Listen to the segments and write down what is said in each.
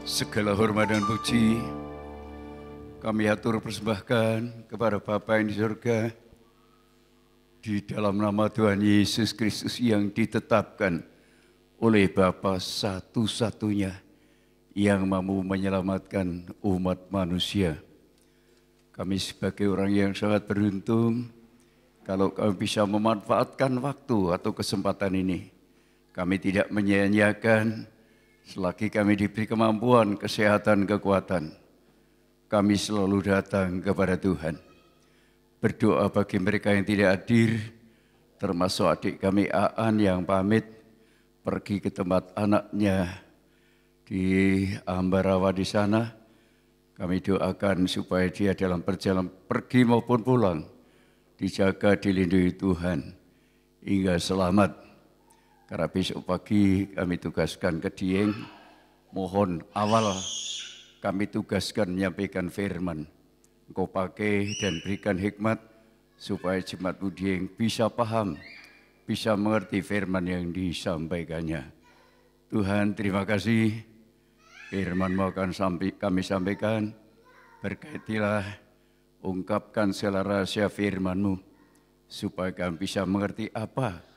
Segala hormat dan puji kami atur persembahkan kepada Bapa yang di surga, di dalam nama Tuhan Yesus Kristus yang ditetapkan oleh Bapa satu-satunya yang mampu menyelamatkan umat manusia. Kami sebagai orang yang sangat beruntung kalau kami bisa memanfaatkan waktu atau kesempatan ini. Kami tidak menyia-nyiakan selagi kami diberi kemampuan, kesehatan, kekuatan. Kami selalu datang kepada Tuhan. Berdoa bagi mereka yang tidak hadir, termasuk adik kami Aan yang pamit pergi ke tempat anaknya di Ambarawa di sana. Kami doakan supaya dia dalam perjalanan pergi maupun pulang dijaga, dilindungi Tuhan hingga selamat. Karena besok pagi kami tugaskan ke Dieng, mohon awal kami tugaskan menyampaikan firman. Engkau pakai dan berikan hikmat supaya jemaat Dieng bisa paham, bisa mengerti firman yang disampaikannya. Tuhan, terima kasih. Firman-Mu akan kami sampaikan. Berkatilah, ungkapkan segala rahasia firman-Mu supaya kami bisa mengerti apa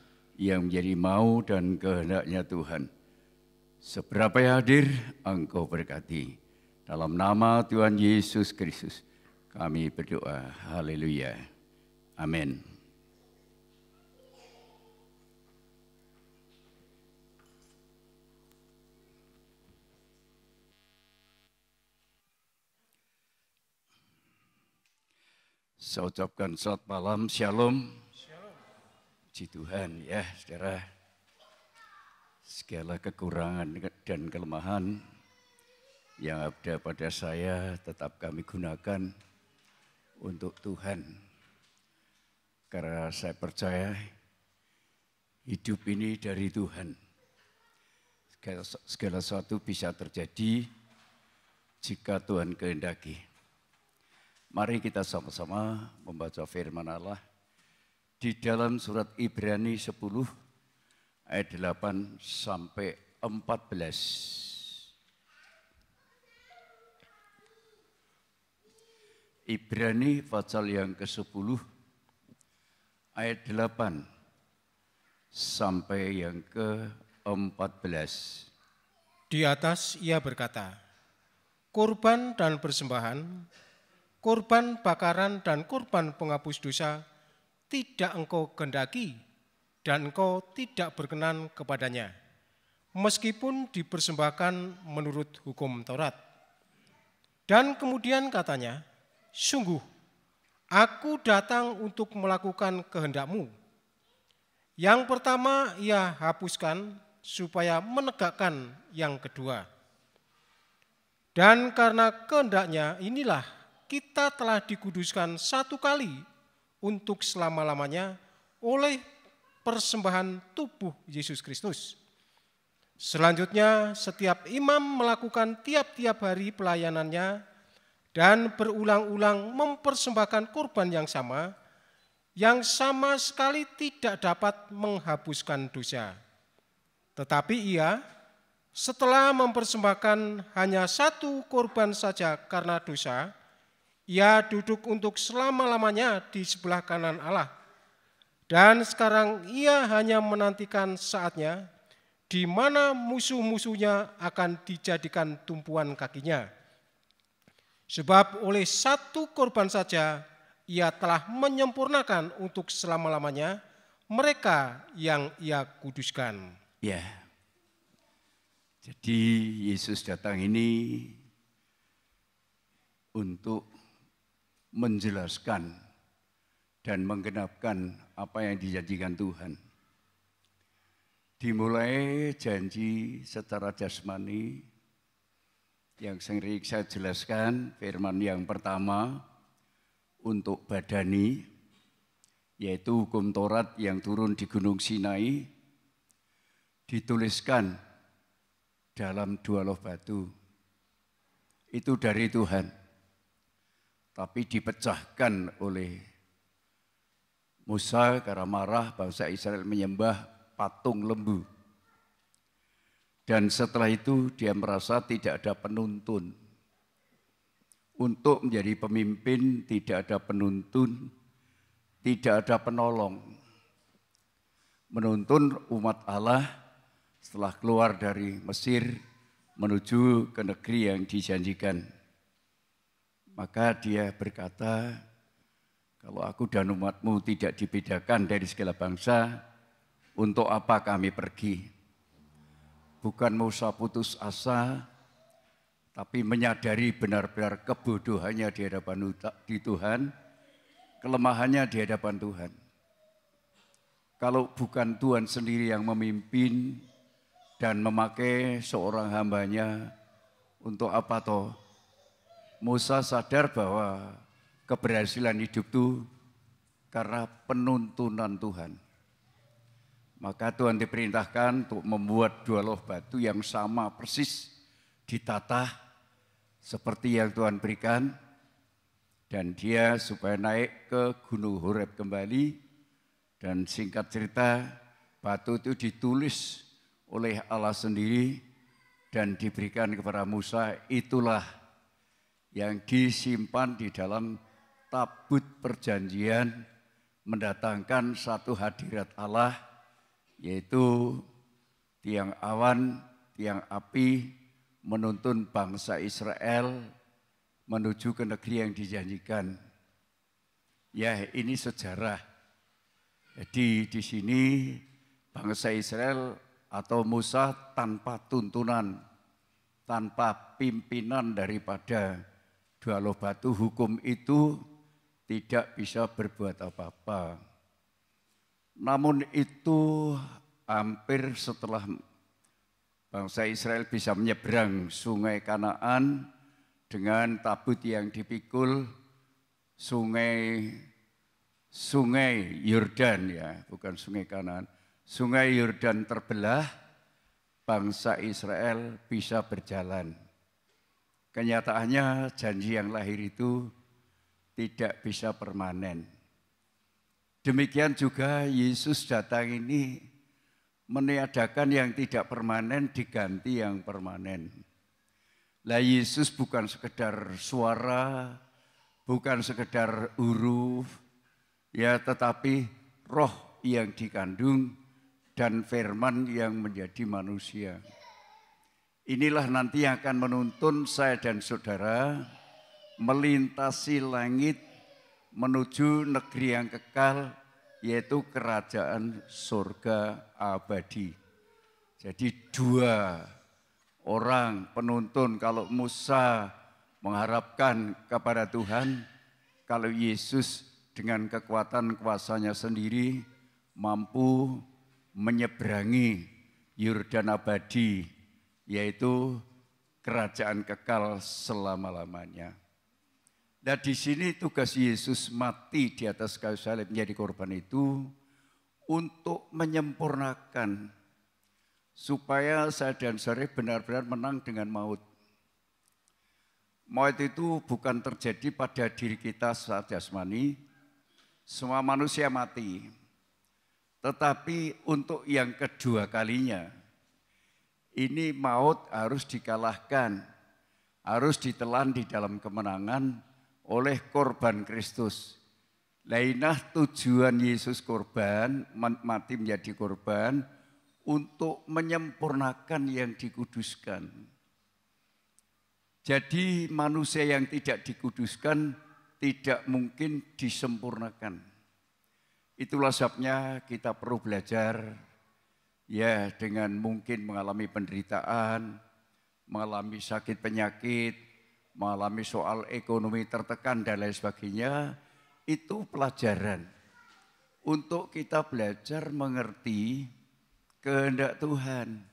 yang menjadi mau dan kehendaknya Tuhan. Seberapa yang hadir, Engkau berkati. Dalam nama Tuhan Yesus Kristus, kami berdoa. Haleluya. Amin. Saya ucapkan selamat malam, shalom. Puji Tuhan ya saudara, segala kekurangan dan kelemahan yang ada pada saya tetap kami gunakan untuk Tuhan. Karena saya percaya hidup ini dari Tuhan. Segala sesuatu bisa terjadi jika Tuhan kehendaki. Mari kita sama-sama membaca firman Allah di dalam surat Ibrani 10 ayat 8 sampai 14. Ibrani pasal yang ke-10 ayat 8 sampai yang ke-14. Di atas ia berkata, kurban dan persembahan, kurban bakaran dan kurban penghapus dosa tidak engkau kehendaki dan engkau tidak berkenan kepadanya, meskipun dipersembahkan menurut hukum Taurat. Dan kemudian katanya, sungguh aku datang untuk melakukan kehendak-Mu. Yang pertama ia hapuskan supaya menegakkan yang kedua. Dan karena kehendaknya inilah kita telah dikuduskan satu kali untuk selama-lamanya oleh persembahan tubuh Yesus Kristus. Selanjutnya setiap imam melakukan tiap-tiap hari pelayanannya dan berulang-ulang mempersembahkan kurban yang sama sekali tidak dapat menghapuskan dosa. Tetapi ia setelah mempersembahkan hanya satu kurban saja karena dosa, ia duduk untuk selama-lamanya di sebelah kanan Allah. Dan sekarang ia hanya menantikan saatnya di mana musuh-musuhnya akan dijadikan tumpuan kakinya. Sebab oleh satu korban saja ia telah menyempurnakan untuk selama-lamanya mereka yang ia kuduskan. Ya, jadi Yesus datang ini untuk menjelaskan dan menggenapkan apa yang dijanjikan Tuhan. Dimulai janji secara jasmani yang sering saya jelaskan, firman yang pertama untuk badani, yaitu hukum Taurat yang turun di Gunung Sinai, dituliskan dalam 2 loh batu. Itu dari Tuhan. Tapi dipecahkan oleh Musa karena marah bangsa Israel menyembah patung lembu. Dan setelah itu dia merasa tidak ada penuntun. Untuk menjadi pemimpin tidak ada penuntun, tidak ada penolong. Menuntun umat Allah setelah keluar dari Mesir menuju ke negeri yang dijanjikan. Maka dia berkata, kalau aku dan umatmu tidak dibedakan dari segala bangsa, untuk apa kami pergi? Bukan Musa putus asa, tapi menyadari benar-benar kebodohannya di hadapan Tuhan, kelemahannya di hadapan Tuhan. Kalau bukan Tuhan sendiri yang memimpin dan memakai seorang hambanya, untuk apa toh? Musa sadar bahwa keberhasilan hidup itu karena penuntunan Tuhan. Maka Tuhan diperintahkan untuk membuat 2 loh batu yang sama persis ditata seperti yang Tuhan berikan. Dan dia supaya naik ke Gunung Horeb kembali. Dan singkat cerita, batu itu ditulis oleh Allah sendiri dan diberikan kepada Musa. Itulah yang disimpan di dalam tabut perjanjian, mendatangkan satu hadirat Allah, yaitu tiang awan, tiang api, menuntun bangsa Israel menuju ke negeri yang dijanjikan. Ya, ini sejarah. Jadi di sini bangsa Israel atau Musa tanpa tuntunan, tanpa pimpinan daripada 2 loh batu hukum itu tidak bisa berbuat apa-apa. Namun itu hampir setelah bangsa Israel bisa menyeberang sungai Kanaan dengan tabut yang dipikul, sungai Yordan, ya, bukan sungai Kanaan. Sungai Yordan terbelah, bangsa Israel bisa berjalan. Kenyataannya janji yang lahir itu tidak bisa permanen. Demikian juga Yesus datang ini meniadakan yang tidak permanen diganti yang permanen. Lah Yesus bukan sekedar suara, bukan sekedar huruf, ya, tetapi roh yang dikandung dan firman yang menjadi manusia. Inilah nanti yang akan menuntun saya dan saudara melintasi langit menuju negeri yang kekal, yaitu kerajaan surga abadi. Jadi 2 orang penuntun. Kalau Musa mengharapkan kepada Tuhan, kalau Yesus dengan kekuatan kuasanya sendiri mampu menyeberangi Yordan abadi, yaitu kerajaan kekal selama-lamanya. Dan di sini tugas Yesus mati di atas kayu salib menjadi korban itu untuk menyempurnakan supaya saya dan saudara benar-benar menang dengan maut. Maut itu bukan terjadi pada diri kita saat jasmani, semua manusia mati. Tetapi untuk yang kedua kalinya, ini maut harus dikalahkan, harus ditelan di dalam kemenangan oleh korban Kristus. Lainah tujuan Yesus korban, mati menjadi korban, untuk menyempurnakan yang dikuduskan. Jadi manusia yang tidak dikuduskan tidak mungkin disempurnakan. Itulah sebabnya kita perlu belajar, ya, dengan mungkin mengalami penderitaan, mengalami sakit penyakit, mengalami soal ekonomi tertekan dan lain sebagainya, itu pelajaran untuk kita belajar mengerti kehendak Tuhan.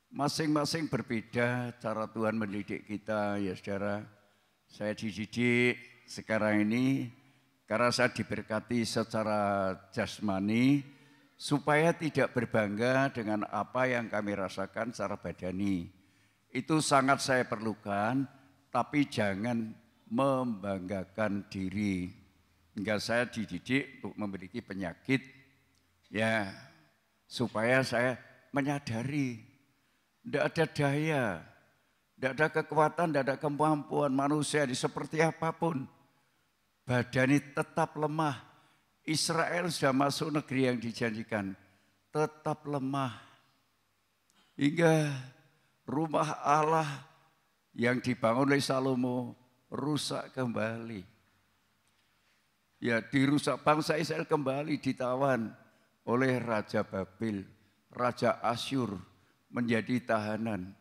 Masing-masing berbeda cara Tuhan mendidik kita, ya saudara. Saya dididik sekarang ini karena saya diberkati secara jasmani, supaya tidak berbangga dengan apa yang kami rasakan secara badani. Itu sangat saya perlukan, tapi jangan membanggakan diri. Hingga saya dididik untuk memiliki penyakit, ya, supaya saya menyadari Tidak ada daya, tidak ada kekuatan, tidak ada kemampuan manusia seperti apapun. Badani tetap lemah. Israel sudah masuk negeri yang dijanjikan, tetap lemah. Hingga rumah Allah yang dibangun oleh Salomo rusak kembali. Ya, dirusak, bangsa Israel kembali ditawan oleh Raja Babel, Raja Asyur menjadi tahanan.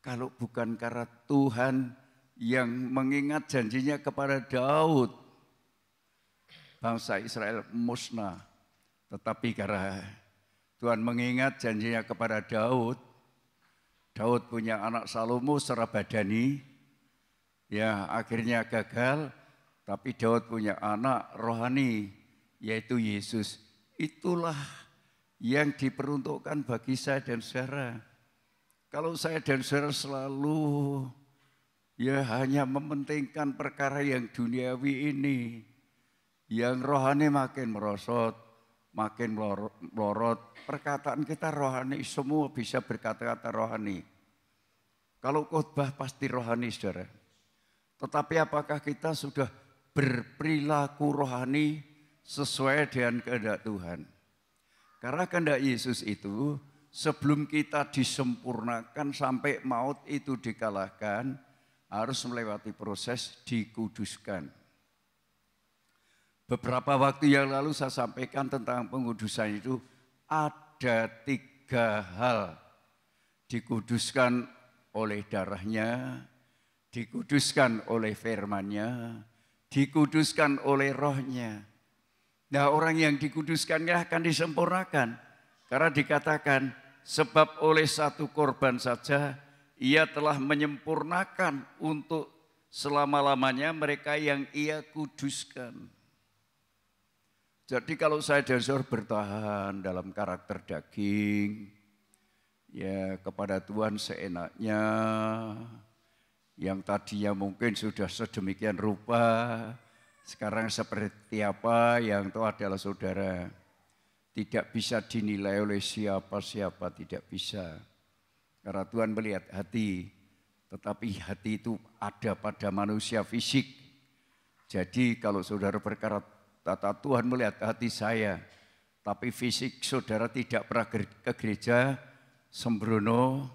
Kalau bukan karena Tuhan yang mengingat janjinya kepada Daud, bangsa Israel musnah. Tetapi karena Tuhan mengingat janjinya kepada Daud, Daud punya anak Salomo secara badani, ya akhirnya gagal. Tapi Daud punya anak rohani, yaitu Yesus. Itulah yang diperuntukkan bagi saya dan saudara. Kalau saya dan saudara selalu ya hanya mementingkan perkara yang duniawi ini, yang rohani makin merosot, makin melorot. Perkataan kita rohani, semua bisa berkata-kata rohani. Kalau khotbah pasti rohani, saudara. Tetapi apakah kita sudah berperilaku rohani sesuai dengan kehendak Tuhan? Karena kehendak Yesus itu sebelum kita disempurnakan sampai maut itu dikalahkan, harus melewati proses dikuduskan. Beberapa waktu yang lalu saya sampaikan tentang pengudusan itu ada 3 hal. Dikuduskan oleh darahnya, dikuduskan oleh firman-Nya, dikuduskan oleh rohnya. Nah, orang yang dikuduskannya akan disempurnakan. Karena dikatakan, sebab oleh satu korban saja, ia telah menyempurnakan untuk selama-lamanya mereka yang ia kuduskan. Jadi kalau saya dan saudara bertahan dalam karakter daging, ya kepada Tuhan seenaknya, yang tadinya mungkin sudah sedemikian rupa, sekarang seperti apa yang tahu adalah saudara. Tidak bisa dinilai oleh siapa-siapa, tidak bisa. Karena Tuhan melihat hati, tetapi hati itu ada pada manusia fisik. Jadi kalau saudara berkata, Tuhan melihat hati saya, tapi fisik saudara tidak pernah ke gereja, sembrono,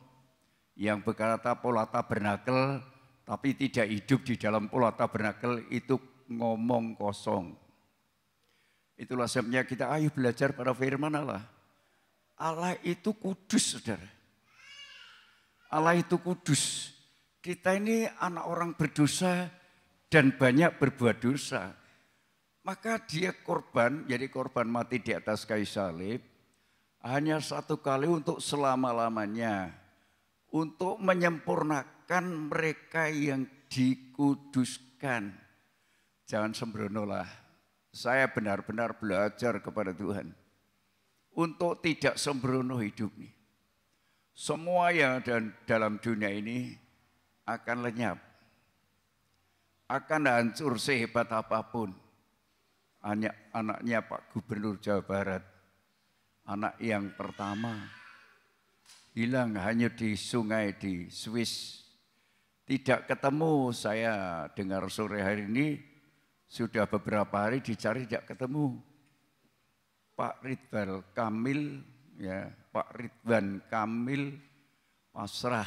yang berkata pola tabernakel, tapi tidak hidup di dalam pola tabernakel, itu ngomong kosong. Itulah sebabnya kita ayo belajar pada firman Allah. Allah itu kudus, saudara. Allah itu kudus. Kita ini anak orang berdosa dan banyak berbuat dosa. Maka dia korban, jadi korban mati di atas kayu salib, hanya 1 kali untuk selama-lamanya. Untuk menyempurnakan mereka yang dikuduskan. Jangan sembronolah. Saya benar-benar belajar kepada Tuhan. Untuk tidak sembrono hidup nih. Semua yang ada dalam dunia ini akan lenyap. Akan hancur sehebat apapun. Anaknya Pak Gubernur Jawa Barat. Anak yang pertama. Hilang hanya di sungai di Swiss. Tidak ketemu, saya dengar sore hari ini sudah beberapa hari dicari tidak ketemu. Pak Ridwan Kamil, ya Pak Ridwan Kamil pasrah,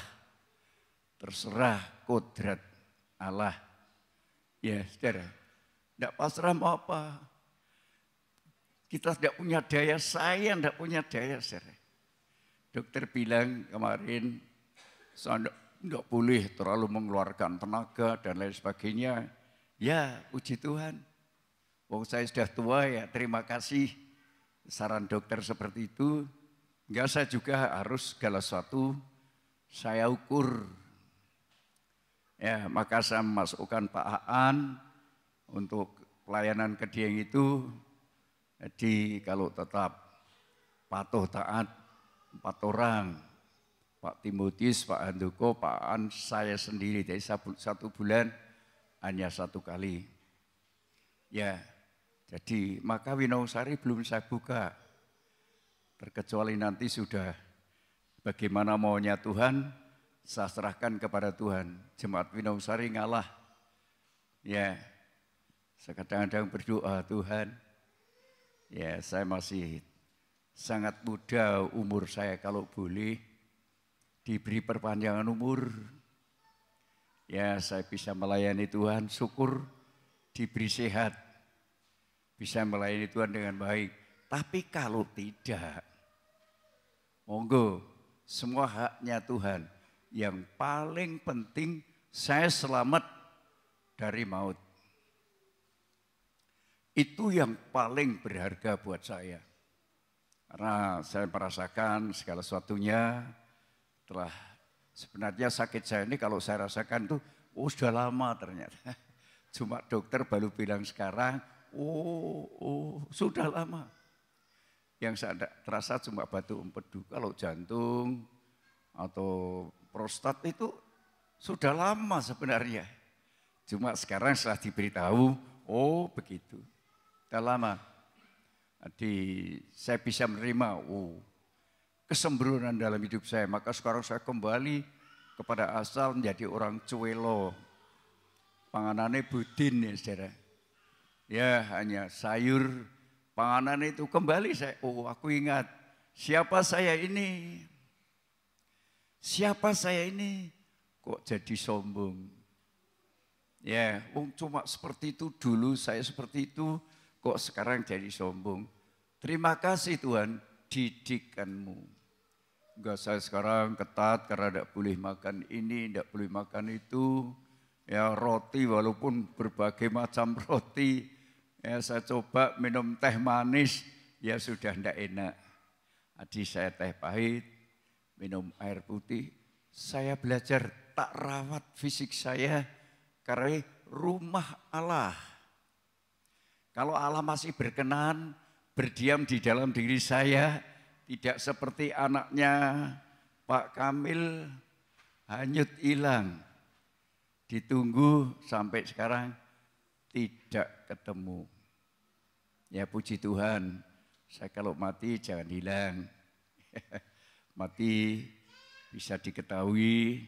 terserah kodrat Allah. Ya saudara, tidak pasrah mau apa? Kita tidak punya daya, saya tidak punya daya saudara. Dokter bilang kemarin, saya tidak boleh terlalu mengeluarkan tenaga dan lain sebagainya. Ya, puji Tuhan. Wong saya sudah tua ya, terima kasih. Saran dokter seperti itu. Enggak, saya juga harus segala sesuatu saya ukur. Ya, maka saya memasukkan Pak Aan untuk pelayanan ke Dieng itu. Jadi kalau tetap patuh taat, 4 orang, Pak Timotius, Pak Handoko, Pak An, saya sendiri. Jadi 1 bulan hanya 1 kali. Ya, jadi maka Winaungsari belum saya buka. Terkecuali nanti sudah Bagaimana maunya Tuhan, saya serahkan kepada Tuhan. Jemaat Winongsari ngalah. Ya, saya kadang-kadang berdoa, Tuhan, ya saya masih sangat muda umur saya, kalau boleh diberi perpanjangan umur. Ya, saya bisa melayani Tuhan, syukur diberi sehat. Bisa melayani Tuhan dengan baik. Tapi kalau tidak, monggo, semua haknya Tuhan. Yang paling penting saya selamat dari maut. Itu yang paling berharga buat saya. Karena saya merasakan segala sesuatunya telah, sebenarnya sakit saya ini kalau saya rasakan tuh, sudah lama ternyata. Cuma dokter baru bilang sekarang, sudah lama. Yang saya terasa cuma batu empedu. Kalau jantung atau prostat itu sudah lama sebenarnya. Cuma sekarang setelah diberitahu, begitu. Sudah lama. Jadi saya bisa menerima, kesembronan dalam hidup saya. Maka sekarang saya kembali kepada asal menjadi orang cuelo. Panganannya budin ya saudara. Ya hanya sayur, panganan itu kembali saya, aku ingat siapa saya ini? Siapa saya ini? Kok jadi sombong? Ya, cuma seperti itu dulu, saya seperti itu, kok sekarang jadi sombong? Terima kasih Tuhan, didikanmu. Enggak, saya sekarang ketat karena tidak boleh makan ini, tidak boleh makan itu. Ya roti, walaupun berbagai macam roti, ya saya coba minum teh manis, ya sudah tidak enak. Jadi saya teh pahit, minum air putih. Saya belajar tak rawat fisik saya karena rumah Allah. Kalau Allah masih berkenan, berdiam di dalam diri saya, tidak seperti anaknya Pak Kamil, hanyut hilang. Ditunggu sampai sekarang tidak ketemu. Ya puji Tuhan, saya kalau mati jangan hilang. Mati bisa diketahui,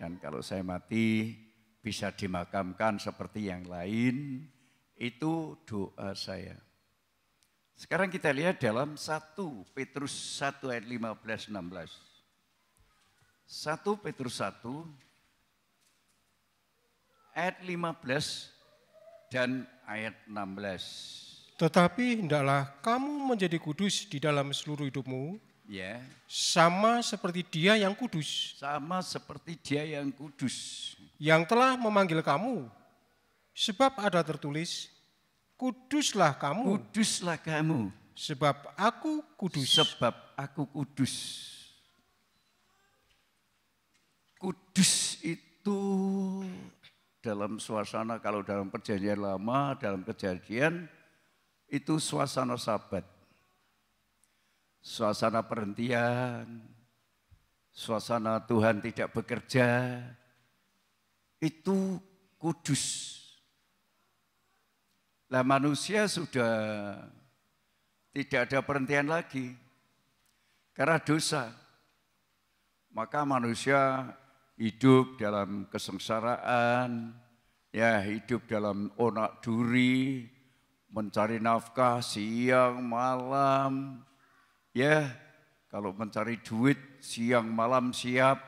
dan kalau saya mati bisa dimakamkan seperti yang lain. Itu doa saya. Sekarang kita lihat dalam 1 Petrus 1 ayat 15-16. 1 Petrus 1 ayat 15 dan ayat 16. Tetapi hendaklah kamu menjadi kudus di dalam seluruh hidupmu, Ya, sama seperti Dia yang kudus, sama seperti Dia yang kudus, yang telah memanggil kamu. Sebab ada tertulis, kuduslah kamu, kuduslah kamu, sebab aku kudus. sebab aku kudus. Kudus itu dalam suasana, kalau dalam perjanjian lama, dalam kejadian, itu suasana sabat. Suasana perhentian, suasana Tuhan tidak bekerja, itu kudus. Lah manusia sudah tidak ada perhentian lagi karena dosa. Maka manusia hidup dalam kesengsaraan, ya hidup dalam onak duri, mencari nafkah siang malam, ya kalau mencari duit siang malam siap,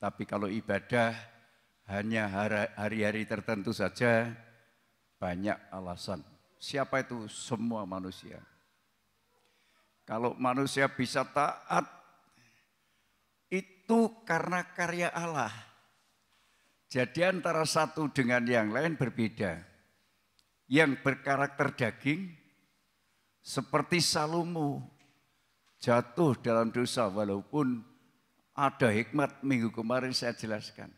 tapi kalau ibadah hanya hari-hari tertentu saja, banyak alasan. Siapa itu? Semua manusia. Kalau manusia bisa taat, itu karena karya Allah. Jadi antara satu dengan yang lain berbeda. Yang berkarakter daging seperti Salomo jatuh dalam dosa, walaupun ada hikmat, minggu kemarin saya jelaskan.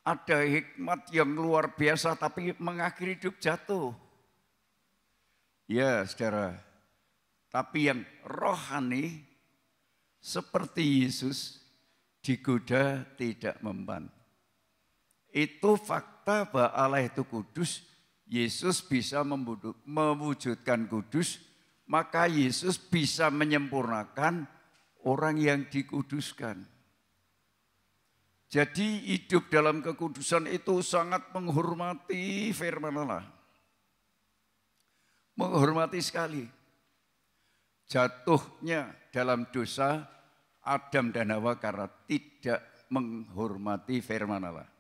Ada hikmat yang luar biasa tapi mengakhiri hidup jatuh. Ya saudara, tapi yang rohani seperti Yesus digoda tidak memban. Itu fakta bahwa Allah itu kudus. Yesus bisa mewujudkan kudus, maka Yesus bisa menyempurnakan orang yang dikuduskan. Jadi hidup dalam kekudusan itu sangat menghormati firman Allah. Menghormati sekali. Jatuhnya dalam dosa Adam dan Hawa karena tidak menghormati firman Allah.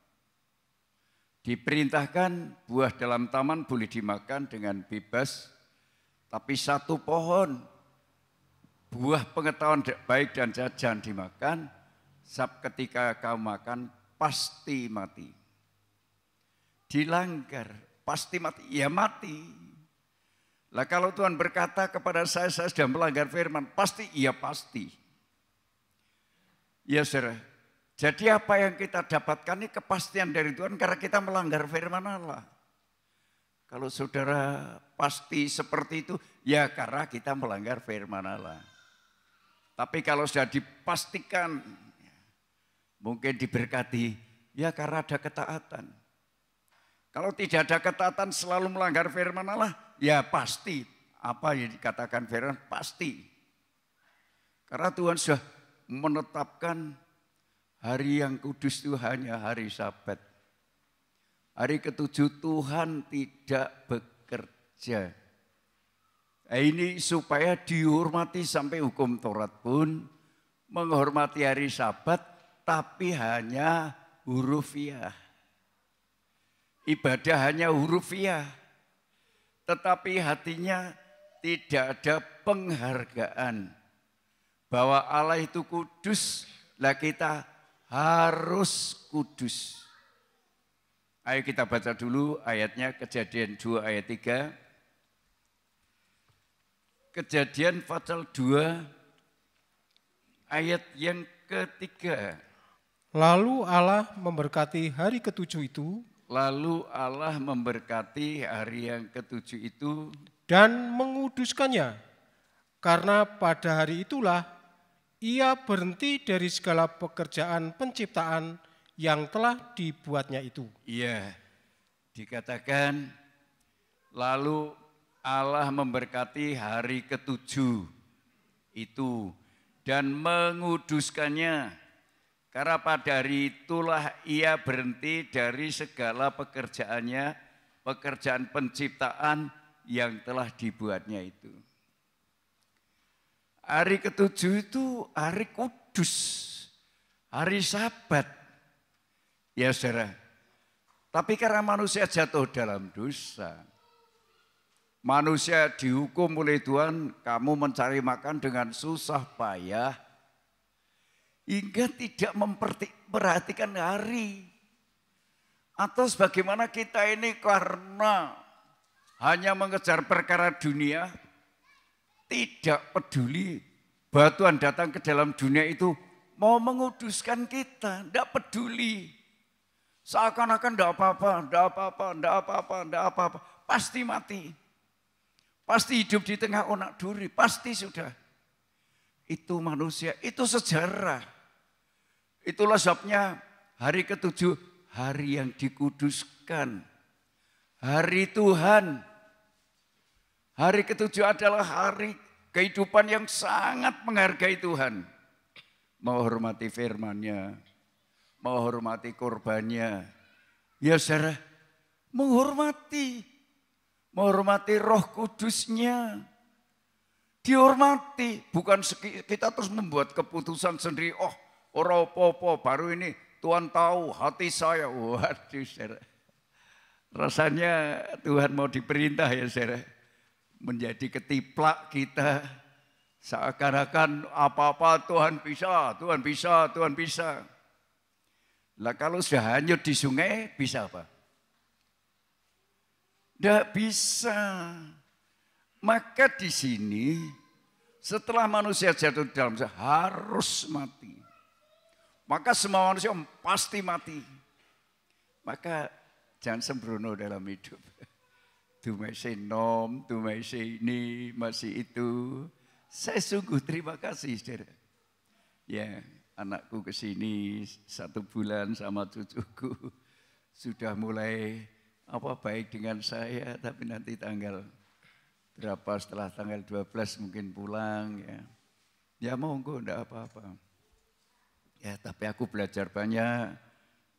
Diperintahkan buah dalam taman boleh dimakan dengan bebas, tapi satu pohon buah pengetahuan baik dan jahat jangan dimakan, sebab ketika kau makan pasti mati. Dilanggar, pasti mati, ya mati. Lah kalau Tuhan berkata kepada saya sudah melanggar firman, pasti, ya pasti. Ya saudara, jadi apa yang kita dapatkan ini kepastian dari Tuhan karena kita melanggar firman Allah. Kalau saudara pasti seperti itu, ya karena kita melanggar firman Allah. Tapi kalau sudah dipastikan, mungkin diberkati, ya karena ada ketaatan. Kalau tidak ada ketaatan selalu melanggar firman Allah, ya pasti. Apa yang dikatakan firman, pasti. Karena Tuhan sudah menetapkan hari yang kudus itu hanya hari Sabat. Hari ketujuh Tuhan tidak bekerja. Nah, ini supaya dihormati sampai hukum Taurat pun menghormati hari Sabat tapi hanya hurufiah. Ibadah hanya hurufiah. Tetapi hatinya tidak ada penghargaan bahwa Allah itu kudus, lah kita harus kudus. Ayo kita baca dulu ayatnya, Kejadian 2 ayat 3. Kejadian pasal 2 ayat yang ketiga. Lalu Allah memberkati hari ketujuh itu. Lalu Allah memberkati hari yang ketujuh itu. Dan menguduskannya. Karena pada hari itulah ia berhenti dari segala pekerjaan penciptaan yang telah dibuatnya itu. Iya, dikatakan lalu Allah memberkati hari ketujuh itu dan menguduskannya. Karena pada hari itulah ia berhenti dari segala pekerjaannya, pekerjaan penciptaan yang telah dibuatnya itu. Hari ketujuh itu hari kudus, hari Sabat. Ya saudara, tapi karena manusia jatuh dalam dosa, manusia dihukum oleh Tuhan, kamu mencari makan dengan susah payah, hingga tidak memperhatikan hari. Atau sebagaimana kita ini karena hanya mengejar perkara dunia, tidak peduli bahwa Tuhan datang ke dalam dunia itu mau menguduskan kita, tidak peduli. Seakan-akan tidak apa-apa, pasti mati. Pasti hidup di tengah onak duri, pasti sudah. Itu manusia, itu sejarah. Itulah sebabnya hari ketujuh, hari yang dikuduskan. Hari Tuhan. Hari ketujuh adalah hari kehidupan yang sangat menghargai Tuhan. Menghormati firman-Nya, menghormati korbannya. Ya saudara, menghormati Roh Kudusnya. Dihormati, bukan kita terus membuat keputusan sendiri. Oh, ora apa-apa, baru ini Tuhan tahu hati saya. Waduh, saudara. Rasanya Tuhan mau diperintah ya saudara. Menjadi ketiplak kita. Seakan-akan apa-apa Tuhan bisa. Lah kalau sudah hanyut di sungai bisa apa? Tidak bisa. Maka di sini setelah manusia jatuh dalam dosa harus mati. Maka semua manusia pasti mati. Maka jangan sembrono dalam hidup. Masih nom, masih ini, masih itu. Saya sungguh terima kasih saudara. Ya. Anakku ke sini 1 bulan sama cucuku sudah mulai baik dengan saya, tapi nanti tanggal berapa setelah tanggal 12 mungkin pulang ya. Ya monggo, enggak apa-apa. Ya, tapi aku belajar banyak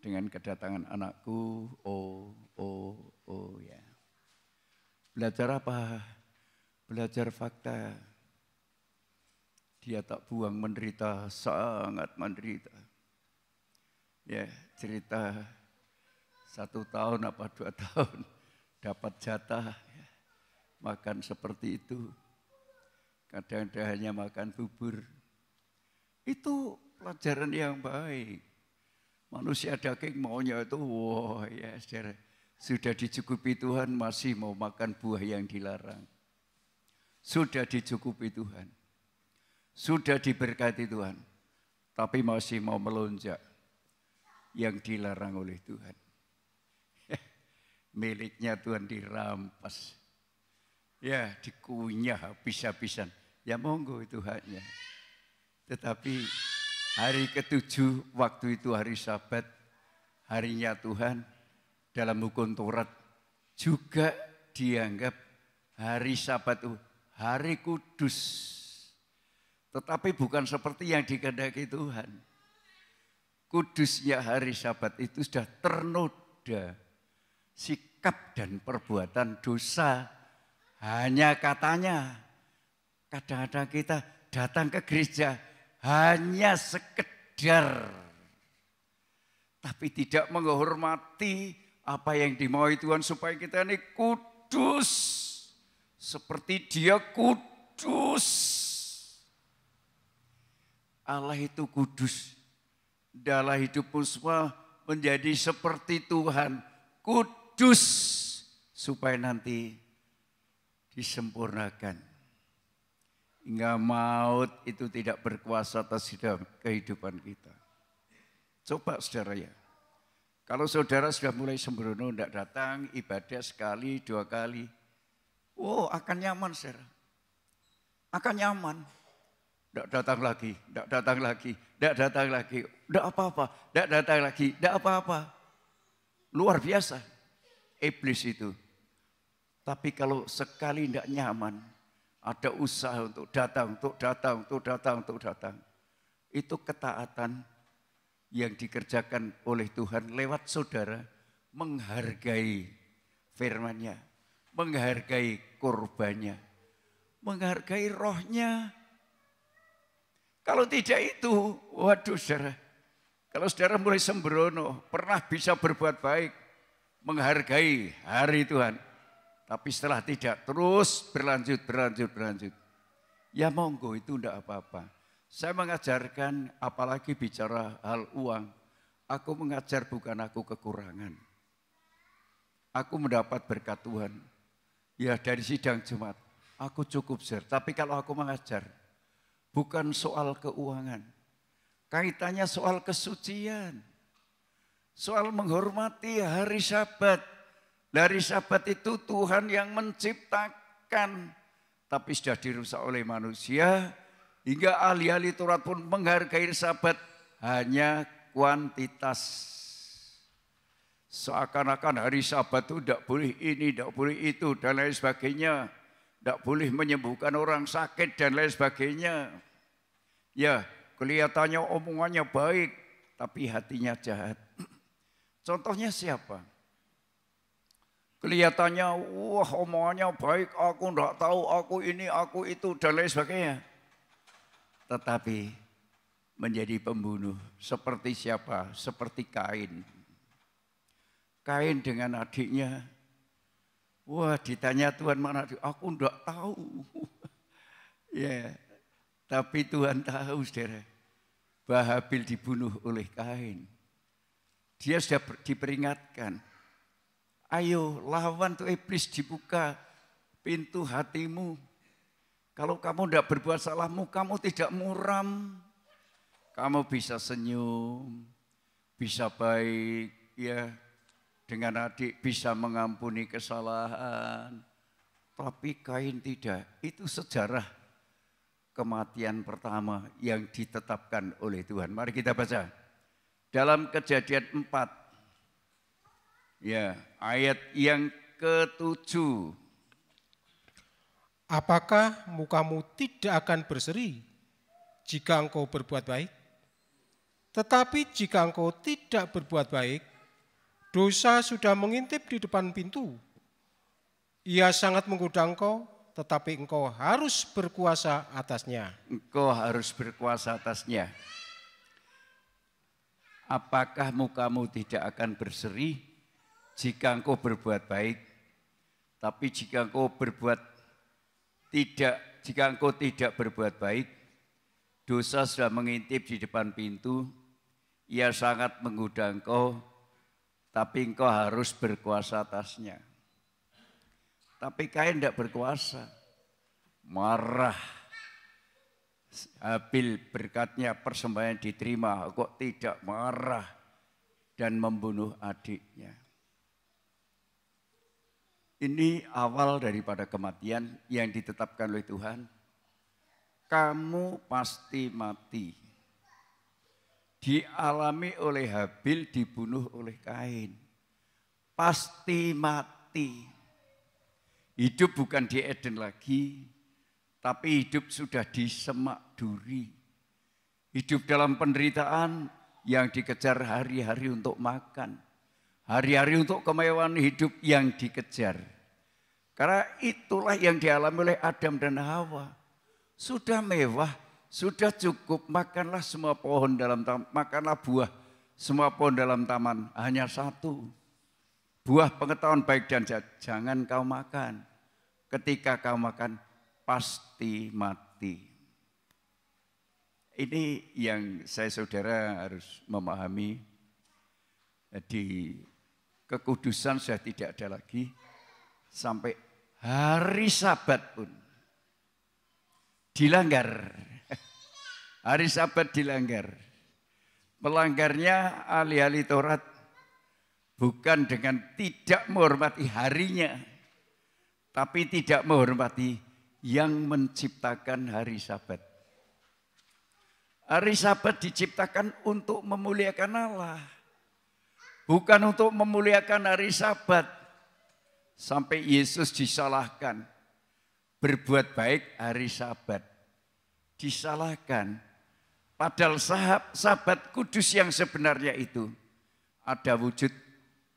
dengan kedatangan anakku. Oh ya. Belajar apa? Belajar fakta. Dia tak buang menderita, sangat menderita. Ya, cerita 1 tahun apa 2 tahun dapat jatah ya, makan seperti itu. Kadang dia hanya makan bubur. Itu pelajaran yang baik. Manusia daging maunya itu, wah ya saudara, sudah dicukupi Tuhan masih mau makan buah yang dilarang. Sudah dicukupi Tuhan. Sudah diberkati Tuhan. Tapi masih mau melonjak yang dilarang oleh Tuhan. Miliknya Tuhan dirampas. Ya dikunyah habis-habisan. Ya monggo itu haknya. Tetapi hari ke-7 waktu itu hari Sabat, harinya Tuhan dalam hukum Taurat juga dianggap hari Sabat itu hari kudus. Tetapi bukan seperti yang dikehendaki Tuhan. Kudusnya hari Sabat itu sudah ternoda sikap dan perbuatan dosa. Hanya katanya, kadang-kadang kita datang ke gereja hanya sekedar, tapi tidak menghormati apa yang dimaui Tuhan supaya kita ini kudus, seperti Dia kudus. Allah itu kudus. Dalam hidupmu semua menjadi seperti Tuhan, kudus, supaya nanti disempurnakan. Hingga maut itu tidak berkuasa atas kehidupan kita. Coba saudara ya. Kalau saudara sudah mulai sembrono, tidak datang, ibadah sekali, 2 kali. Oh akan nyaman saudara. Akan nyaman. Tidak datang lagi, tidak datang lagi, tidak datang lagi. Tidak apa-apa, tidak datang lagi, tidak apa-apa. Luar biasa iblis itu. Tapi kalau sekali tidak nyaman, ada usaha untuk datang, untuk datang, untuk datang, untuk datang. Itu ketaatan yang dikerjakan oleh Tuhan lewat saudara menghargai firman-Nya, menghargai korbannya, menghargai rohnya. Kalau tidak itu, waduh saudara, kalau saudara mulai sembrono, pernah bisa berbuat baik, menghargai hari Tuhan. Tapi setelah tidak, terus berlanjut. Ya monggo itu tidak apa-apa. Saya mengajarkan apalagi bicara hal uang. Aku mengajar bukan aku kekurangan. Aku mendapat berkat Tuhan. Ya dari sidang Jumat, aku cukup sir. Tapi kalau aku mengajar, bukan soal keuangan. Kaitannya soal kesucian. Soal menghormati hari Sabat. Dari Sabat itu Tuhan yang menciptakan, tapi sudah dirusak oleh manusia, hingga ahli-ahli Taurat pun menghargai Sabat hanya kuantitas. Seakan-akan hari Sabat itu tidak boleh ini, tidak boleh itu, dan lain sebagainya. Tidak boleh menyembuhkan orang sakit dan lain sebagainya. Ya, kelihatannya omongannya baik, tapi hatinya jahat. Contohnya siapa? Kelihatannya, wah omongannya baik, aku enggak tahu, aku ini, aku itu, dan lain sebagainya. Tetapi menjadi pembunuh. Seperti siapa? Seperti Kain. Kain dengan adiknya. Wah ditanya Tuhan mana adik? Aku enggak tahu. Ya, tapi Tuhan tahu saudara. Bahwa Habil dibunuh oleh Kain. Dia sudah diperingatkan. Ayo lawan tuh iblis, dibuka pintu hatimu. Kalau kamu tidak berbuat salahmu, kamu tidak muram. Kamu bisa senyum, bisa baik, ya dengan adik bisa mengampuni kesalahan. Tapi Kain tidak. Itu sejarah kematian pertama yang ditetapkan oleh Tuhan. Mari kita baca. Dalam Kejadian 4. Ya, ayat yang ke-7. Apakah mukamu tidak akan berseri jika engkau berbuat baik. Tetapi jika engkau tidak berbuat baik, dosa sudah mengintip di depan pintu. Ia sangat menggoda engkau, tetapi engkau harus berkuasa atasnya. Engkau harus berkuasa atasnya. Apakah mukamu tidak akan berseri jika engkau berbuat baik? Tapi jika engkau tidak berbuat baik, dosa sudah mengintip di depan pintu. Ia sangat menggoda engkau, tapi engkau harus berkuasa atasnya. Tapi Kain tidak berkuasa, marah. Habil berkatnya persembahan diterima, kok tidak marah dan membunuh adiknya. Ini awal daripada kematian yang ditetapkan oleh Tuhan. Kamu pasti mati. Dialami oleh Habil, dibunuh oleh Kain. Pasti mati. Hidup bukan di Eden lagi, tapi hidup sudah di semak duri. Hidup dalam penderitaan yang dikejar hari-hari untuk makan. Hari-hari untuk kemewahan hidup yang dikejar. Karena itulah yang dialami oleh Adam dan Hawa. Sudah mewah, sudah cukup, makanlah semua pohon dalam taman, makanlah buah semua pohon dalam taman, hanya satu. Buah pengetahuan baik dan jahat, jangan kau makan. Ketika kau makan, pasti mati. Ini yang saya saudara harus memahami. Di kekudusan sudah tidak ada lagi. Sampai hari Sabat pun dilanggar. Hari Sabat dilanggar. Melanggarnya ahli-ahli Taurat bukan dengan tidak menghormati harinya, tapi tidak menghormati yang menciptakan hari Sabat. Hari Sabat diciptakan untuk memuliakan Allah, bukan untuk memuliakan hari Sabat. Sampai Yesus disalahkan, berbuat baik hari Sabat. Disalahkan, padahal Sabat kudus yang sebenarnya itu ada wujud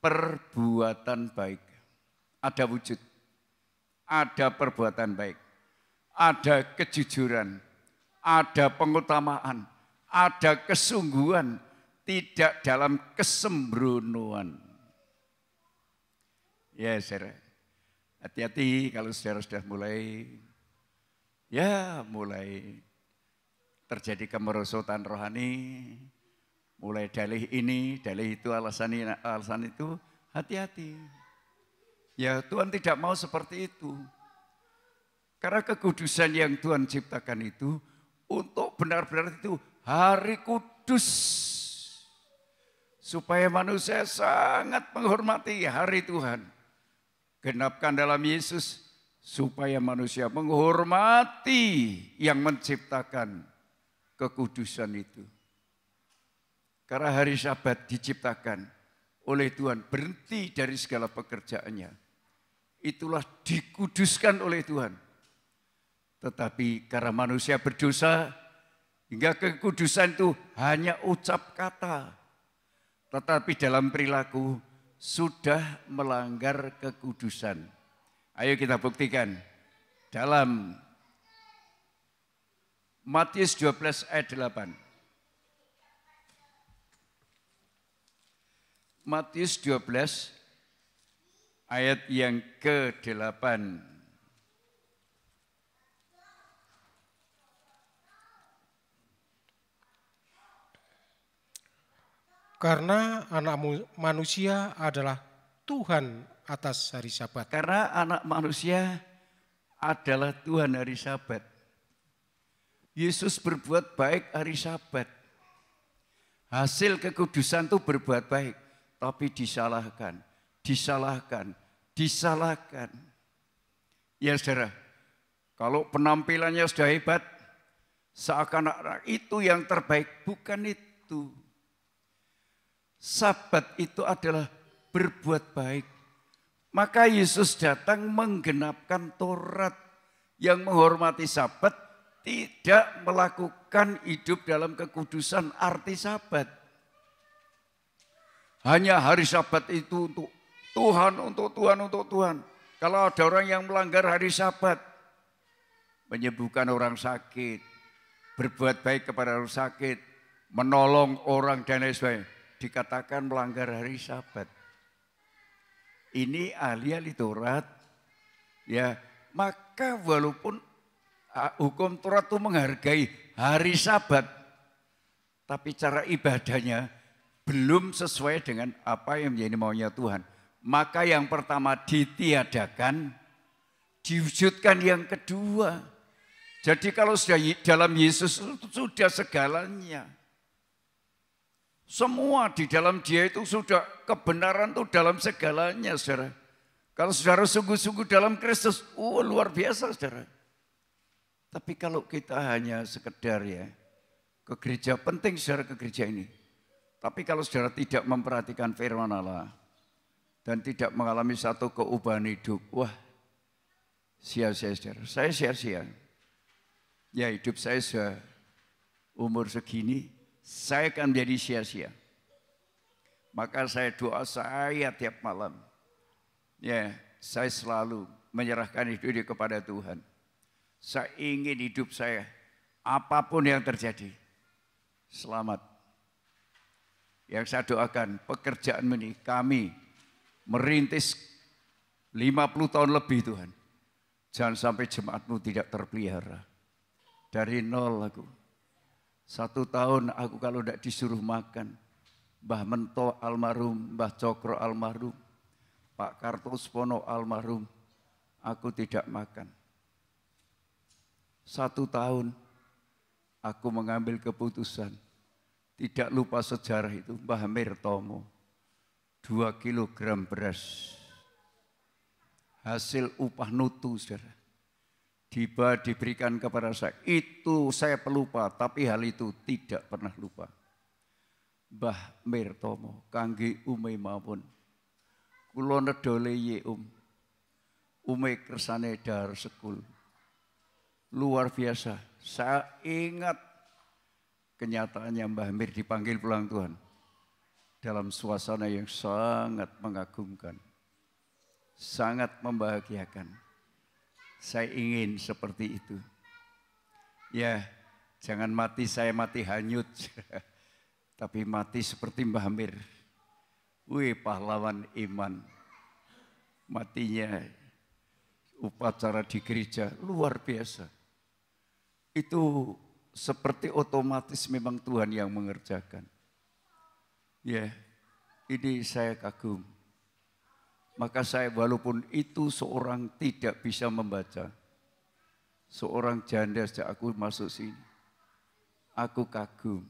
perbuatan baik. Ada wujud, ada perbuatan baik, ada kejujuran, ada pengutamaan, ada kesungguhan, tidak dalam kesembronoan. Ya saudara, hati-hati kalau saudara sudah mulai terjadi kemerosotan rohani, mulai dalih ini, dalih itu, alasan itu, hati-hati. Ya Tuhan tidak mau seperti itu. Karena kekudusan yang Tuhan ciptakan itu untuk benar-benar itu hari kudus. Supaya manusia sangat menghormati hari Tuhan. Genapkan dalam Yesus supaya manusia menghormati yang menciptakan kekudusan itu. Karena hari Sabat diciptakan oleh Tuhan, berhenti dari segala pekerjaannya. Itulah dikuduskan oleh Tuhan. Tetapi karena manusia berdosa, hingga kekudusan itu hanya ucap kata. Tetapi dalam perilaku sudah melanggar kekudusan. Ayo kita buktikan. Dalam Matius 12 ayat 8. Matius 12 ayat yang ke-8. Karena anak manusia adalah Tuhan atas hari Sabat. Karena anak manusia adalah Tuhan hari Sabat. Yesus berbuat baik hari Sabat. Hasil kekudusan itu berbuat baik. Tapi disalahkan. Ya saudara, kalau penampilannya sudah hebat, seakan-akan itu yang terbaik. Bukan itu. Sabat itu adalah berbuat baik. Maka Yesus datang menggenapkan Taurat yang menghormati Sabat, tidak melakukan hidup dalam kekudusan arti Sabat. Hanya hari Sabat itu untuk Tuhan, untuk Tuhan, untuk Tuhan. Kalau ada orang yang melanggar hari Sabat, menyembuhkan orang sakit, berbuat baik kepada orang sakit, menolong orang dan lain sebagainya, dikatakan melanggar hari Sabat. Ini ahli-ahli Taurat, ya, maka walaupun hukum Taurat itu menghargai hari Sabat, tapi cara ibadahnya belum sesuai dengan apa yang menjadi maunya Tuhan. Maka yang pertama ditiadakan, diwujudkan yang kedua. Jadi kalau sudah dalam Yesus itu sudah segalanya. Semua di dalam Dia itu sudah kebenaran itu dalam segalanya, saudara. Kalau saudara sungguh-sungguh dalam Kristus, luar biasa, saudara. Tapi kalau kita hanya sekedar ya ke gereja, penting saudara ke gereja ini. Tapi kalau saudara tidak memperhatikan firman Allah dan tidak mengalami satu keubahan hidup, wah, sia-sia saudara. Saya sia-sia. Ya, hidup saya sudah umur segini, saya akan menjadi sia-sia. Maka saya doa saya tiap malam. Ya, saya selalu menyerahkan hidup ini kepada Tuhan. Saya ingin hidup saya, apapun yang terjadi, selamat. Yang saya doakan, pekerjaan ini kami merintis 50 tahun lebih Tuhan. Jangan sampai jemaatmu tidak terpelihara. Dari nol aku. 1 tahun aku kalau tidak disuruh makan. Mbah Mento almarhum, Mbah Cokro almarhum, Pak Kartospono almarhum, aku tidak makan. 1 tahun aku mengambil keputusan. Tidak lupa sejarah itu, Mbah Mirtomo, 2 kilogram beras. Hasil upah nutu, saudara. Diberikan kepada saya. Itu saya pelupa, tapi hal itu tidak pernah lupa. Mbah Mirtomo, kangge ume mawon. Kula nedole ye ume kersane dar sekul. Luar biasa, saya ingat kenyataannya Mbah Mir dipanggil pulang Tuhan dalam suasana yang sangat mengagumkan, sangat membahagiakan. Saya ingin seperti itu. Ya, jangan mati saya mati hanyut, tapi mati seperti Mbah Mir. Wih, pahlawan iman. Matinya upacara di gereja luar biasa. Itu seperti otomatis memang Tuhan yang mengerjakan. Ya, ini saya kagum. Maka saya walaupun itu seorang tidak bisa membaca. Seorang janda sejak aku masuk sini. Aku kagum.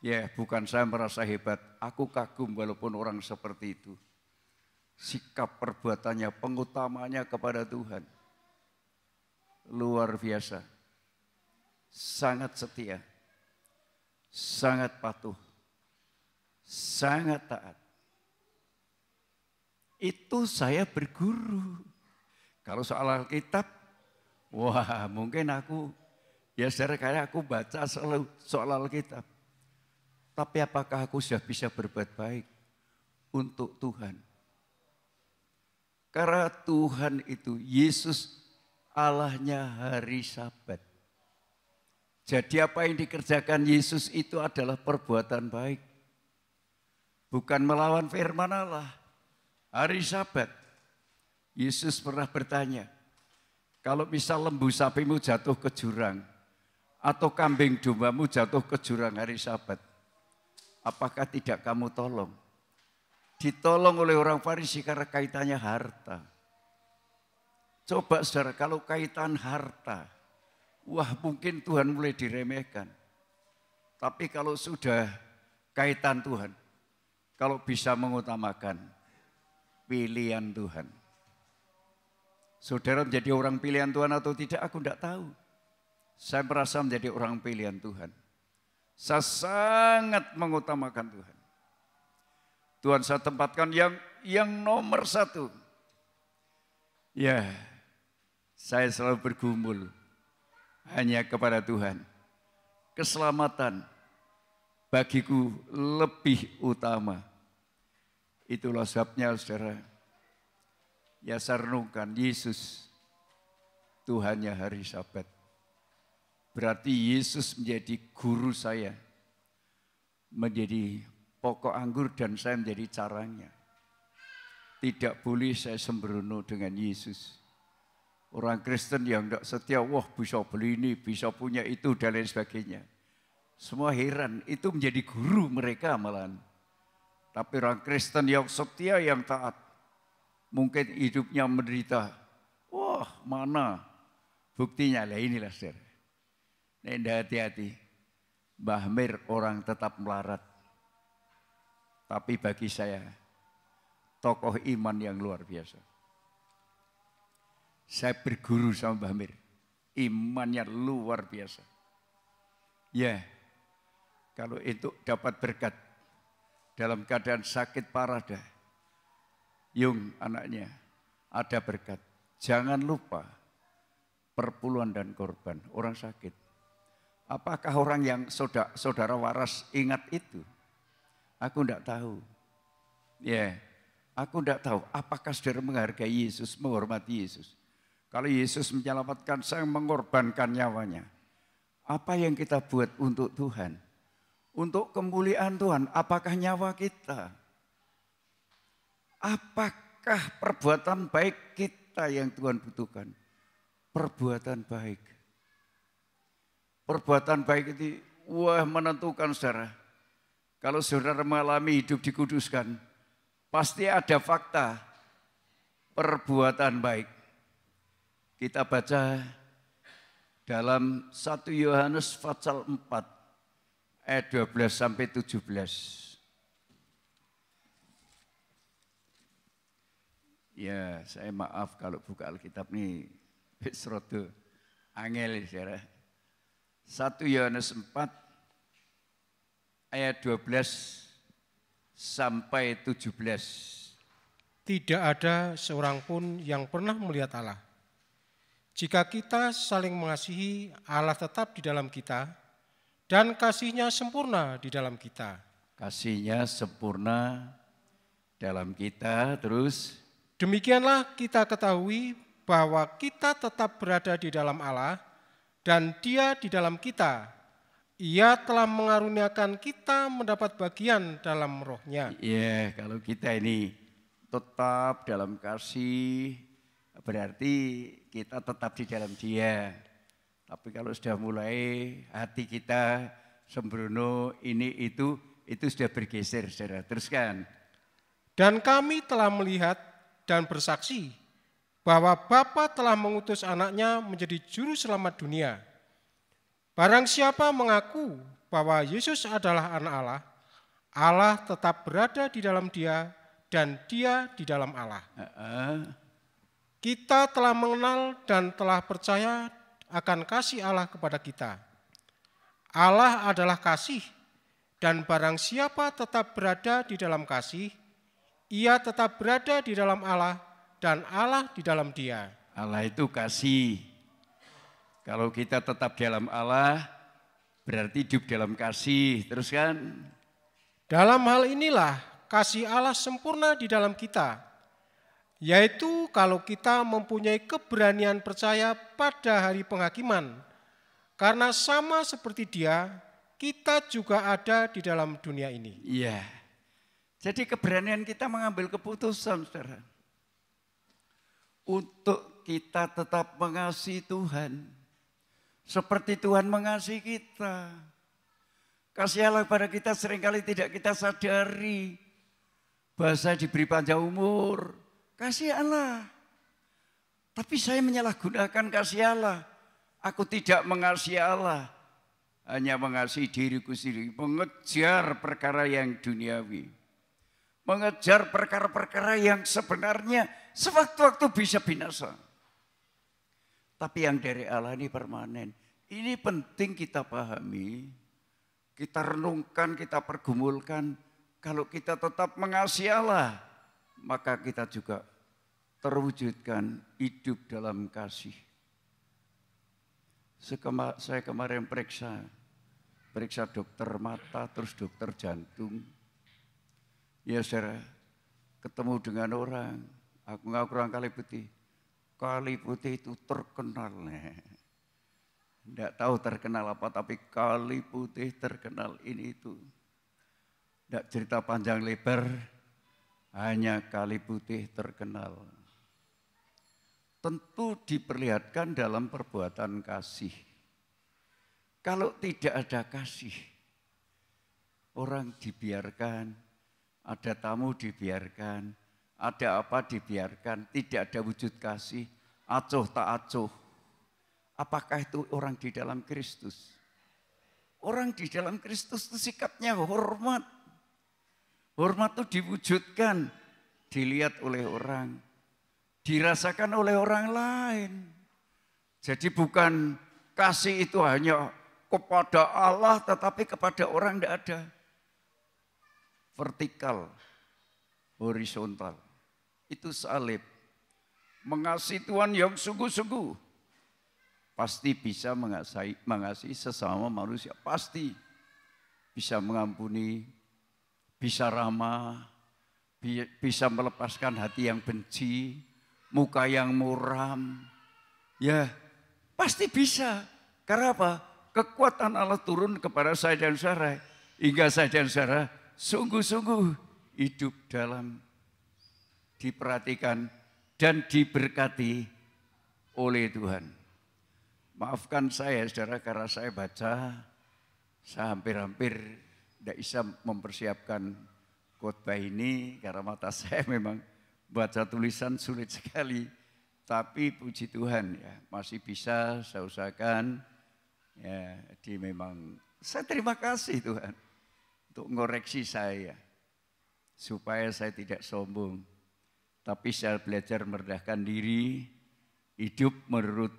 Ya, bukan saya merasa hebat. Aku kagum walaupun orang seperti itu. Sikap perbuatannya, pengutamanya kepada Tuhan. Luar biasa. Sangat setia, sangat patuh, sangat taat. Itu saya berguru. Kalau soal Alkitab, wah mungkin aku, ya saudara kayak aku baca soal Alkitab. Tapi apakah aku sudah bisa berbuat baik untuk Tuhan? Karena Tuhan itu, Yesus Allahnya hari Sabat. Jadi apa yang dikerjakan Yesus itu adalah perbuatan baik. Bukan melawan firman Allah. Hari Sabat, Yesus pernah bertanya, kalau misal lembu sapimu jatuh ke jurang, atau kambing dombamu jatuh ke jurang hari Sabat, apakah tidak kamu tolong? Ditolong oleh orang Farisi karena kaitannya harta. Coba saudara, kalau kaitan harta, wah mungkin Tuhan mulai diremehkan. Tapi kalau sudah kaitan Tuhan, kalau bisa mengutamakan pilihan Tuhan. Saudara menjadi orang pilihan Tuhan atau tidak, aku tidak tahu. Saya merasa menjadi orang pilihan Tuhan. Saya sangat mengutamakan Tuhan. Tuhan saya tempatkan yang nomor 1. Ya, saya selalu bergumul. hanya kepada Tuhan. Keselamatan bagiku lebih utama. Itulah sebabnya saudara, ya saya renungkan Yesus Tuhannya hari Sabat. Berarti Yesus menjadi guru saya, menjadi pokok anggur dan saya menjadi caranya. Tidak boleh saya sembrono dengan Yesus. Orang Kristen yang tidak setia, wah bisa beli ini, bisa punya itu dan lain sebagainya. Semua heran, itu menjadi guru mereka malahan. Tapi orang Kristen yang setia, yang taat, mungkin hidupnya menderita. Wah mana buktinya, lah inilah saudara. Nenda hati-hati, Mbah Mir orang tetap melarat. Tapi bagi saya, tokoh iman yang luar biasa. Saya berguru sama Mbah Mir, imannya luar biasa. Ya, kalau itu dapat berkat, dalam keadaan sakit parah dah, Yung anaknya, ada berkat. Jangan lupa perpuluhan dan korban, orang sakit. Apakah orang yang saudara waras ingat itu? Aku tidak tahu. Ya, aku tidak tahu apakah saudara menghargai Yesus, menghormati Yesus. Kalau Yesus menyelamatkan saya, mengorbankan nyawanya. Apa yang kita buat untuk Tuhan? Untuk kemuliaan Tuhan, apakah nyawa kita? Apakah perbuatan baik kita yang Tuhan butuhkan? Perbuatan baik. Perbuatan baik itu wah menentukan saudara. Kalau saudara mengalami hidup dikuduskan, pasti ada fakta perbuatan baik. Kita baca dalam 1 Yohanes pasal 4 ayat 12 sampai 17. Ya, saya maaf kalau buka Alkitab nih wis rada angel saudara. 1 Yohanes 4 ayat 12 sampai 17. Tidak ada seorang pun yang pernah melihat Allah. Jika kita saling mengasihi, Allah tetap di dalam kita dan kasih-Nya sempurna di dalam kita. Kasih-Nya sempurna dalam kita, terus Demikianlah kita ketahui bahwa kita tetap berada di dalam Allah dan Dia di dalam kita. Ia telah mengaruniakan kita mendapat bagian dalam roh-Nya. Iya, kalau kita ini tetap dalam kasih, berarti kita tetap di dalam Dia. Tapi kalau sudah mulai hati kita sembrono ini itu sudah bergeser, saudara. Teruskan. Dan kami telah melihat dan bersaksi bahwa Bapa telah mengutus anaknya menjadi juru selamat dunia. Barang siapa mengaku bahwa Yesus adalah anak Allah, Allah tetap berada di dalam dia dan dia di dalam Allah. Kita telah mengenal dan telah percaya akan kasih Allah kepada kita. Allah adalah kasih, dan barang siapa tetap berada di dalam kasih, ia tetap berada di dalam Allah dan Allah di dalam dia. Allah itu kasih. Kalau kita tetap dalam Allah, berarti hidup dalam kasih. Terus kan? Dalam hal inilah kasih Allah sempurna di dalam kita, yaitu kalau kita mempunyai keberanian percaya pada hari penghakiman, karena sama seperti Dia, kita juga ada di dalam dunia ini. Iya. Jadi keberanian kita mengambil keputusan, saudara. Untuk kita tetap mengasihi Tuhan. Seperti Tuhan mengasihi kita. Kasih Allah pada kita seringkali tidak kita sadari. Bahasa diberi panjang umur. Kasih Allah. Tapi saya menyalahgunakan kasih Allah. Aku tidak mengasihi Allah. Hanya mengasihi diriku sendiri. Mengejar perkara yang duniawi. Mengejar perkara-perkara yang sebenarnya sewaktu-waktu bisa binasa. Tapi yang dari Allah ini permanen. Ini penting kita pahami. Kita renungkan, kita pergumulkan. Kalau kita tetap mengasihi Allah, maka kita juga terwujudkan hidup dalam kasih. Saya kemarin periksa dokter mata, terus dokter jantung. Ya saudara, ketemu dengan orang, aku ngaku orang Kali Putih. Kali Putih itu terkenal. Tidak tahu terkenal apa, tapi Kali Putih terkenal ini itu. Tidak cerita panjang lebar, hanya Kali Putih terkenal. Tentu diperlihatkan dalam perbuatan kasih. Kalau tidak ada kasih, orang dibiarkan, ada tamu dibiarkan, ada apa dibiarkan, tidak ada wujud kasih, acuh tak acuh. Apakah itu orang di dalam Kristus? Orang di dalam Kristus itu sikapnya hormat. Hormat itu diwujudkan, dilihat oleh orang, dirasakan oleh orang lain. Jadi bukan kasih itu hanya kepada Allah, tetapi kepada orang tidak ada. Vertikal, horizontal. Itu salib. Mengasihi Tuhan yang sungguh-sungguh. Pasti bisa mengasihi sesama manusia. Pasti bisa mengampuni, bisa ramah, bisa melepaskan hati yang benci, muka yang muram. Ya, pasti bisa. Karena apa? Kekuatan Allah turun kepada saya dan saudara. Hingga saya dan saudara sungguh-sungguh hidup dalam diperhatikan dan diberkati oleh Tuhan. Maafkan saya saudara karena saya baca, saya hampir-hampir tidak bisa mempersiapkan khotbah ini karena mata saya memang baca tulisan sulit sekali. Tapi puji Tuhan ya masih bisa saya usahakan. Ya, memang saya terima kasih Tuhan untuk ngoreksi saya supaya saya tidak sombong. Tapi saya belajar merendahkan diri, hidup menurut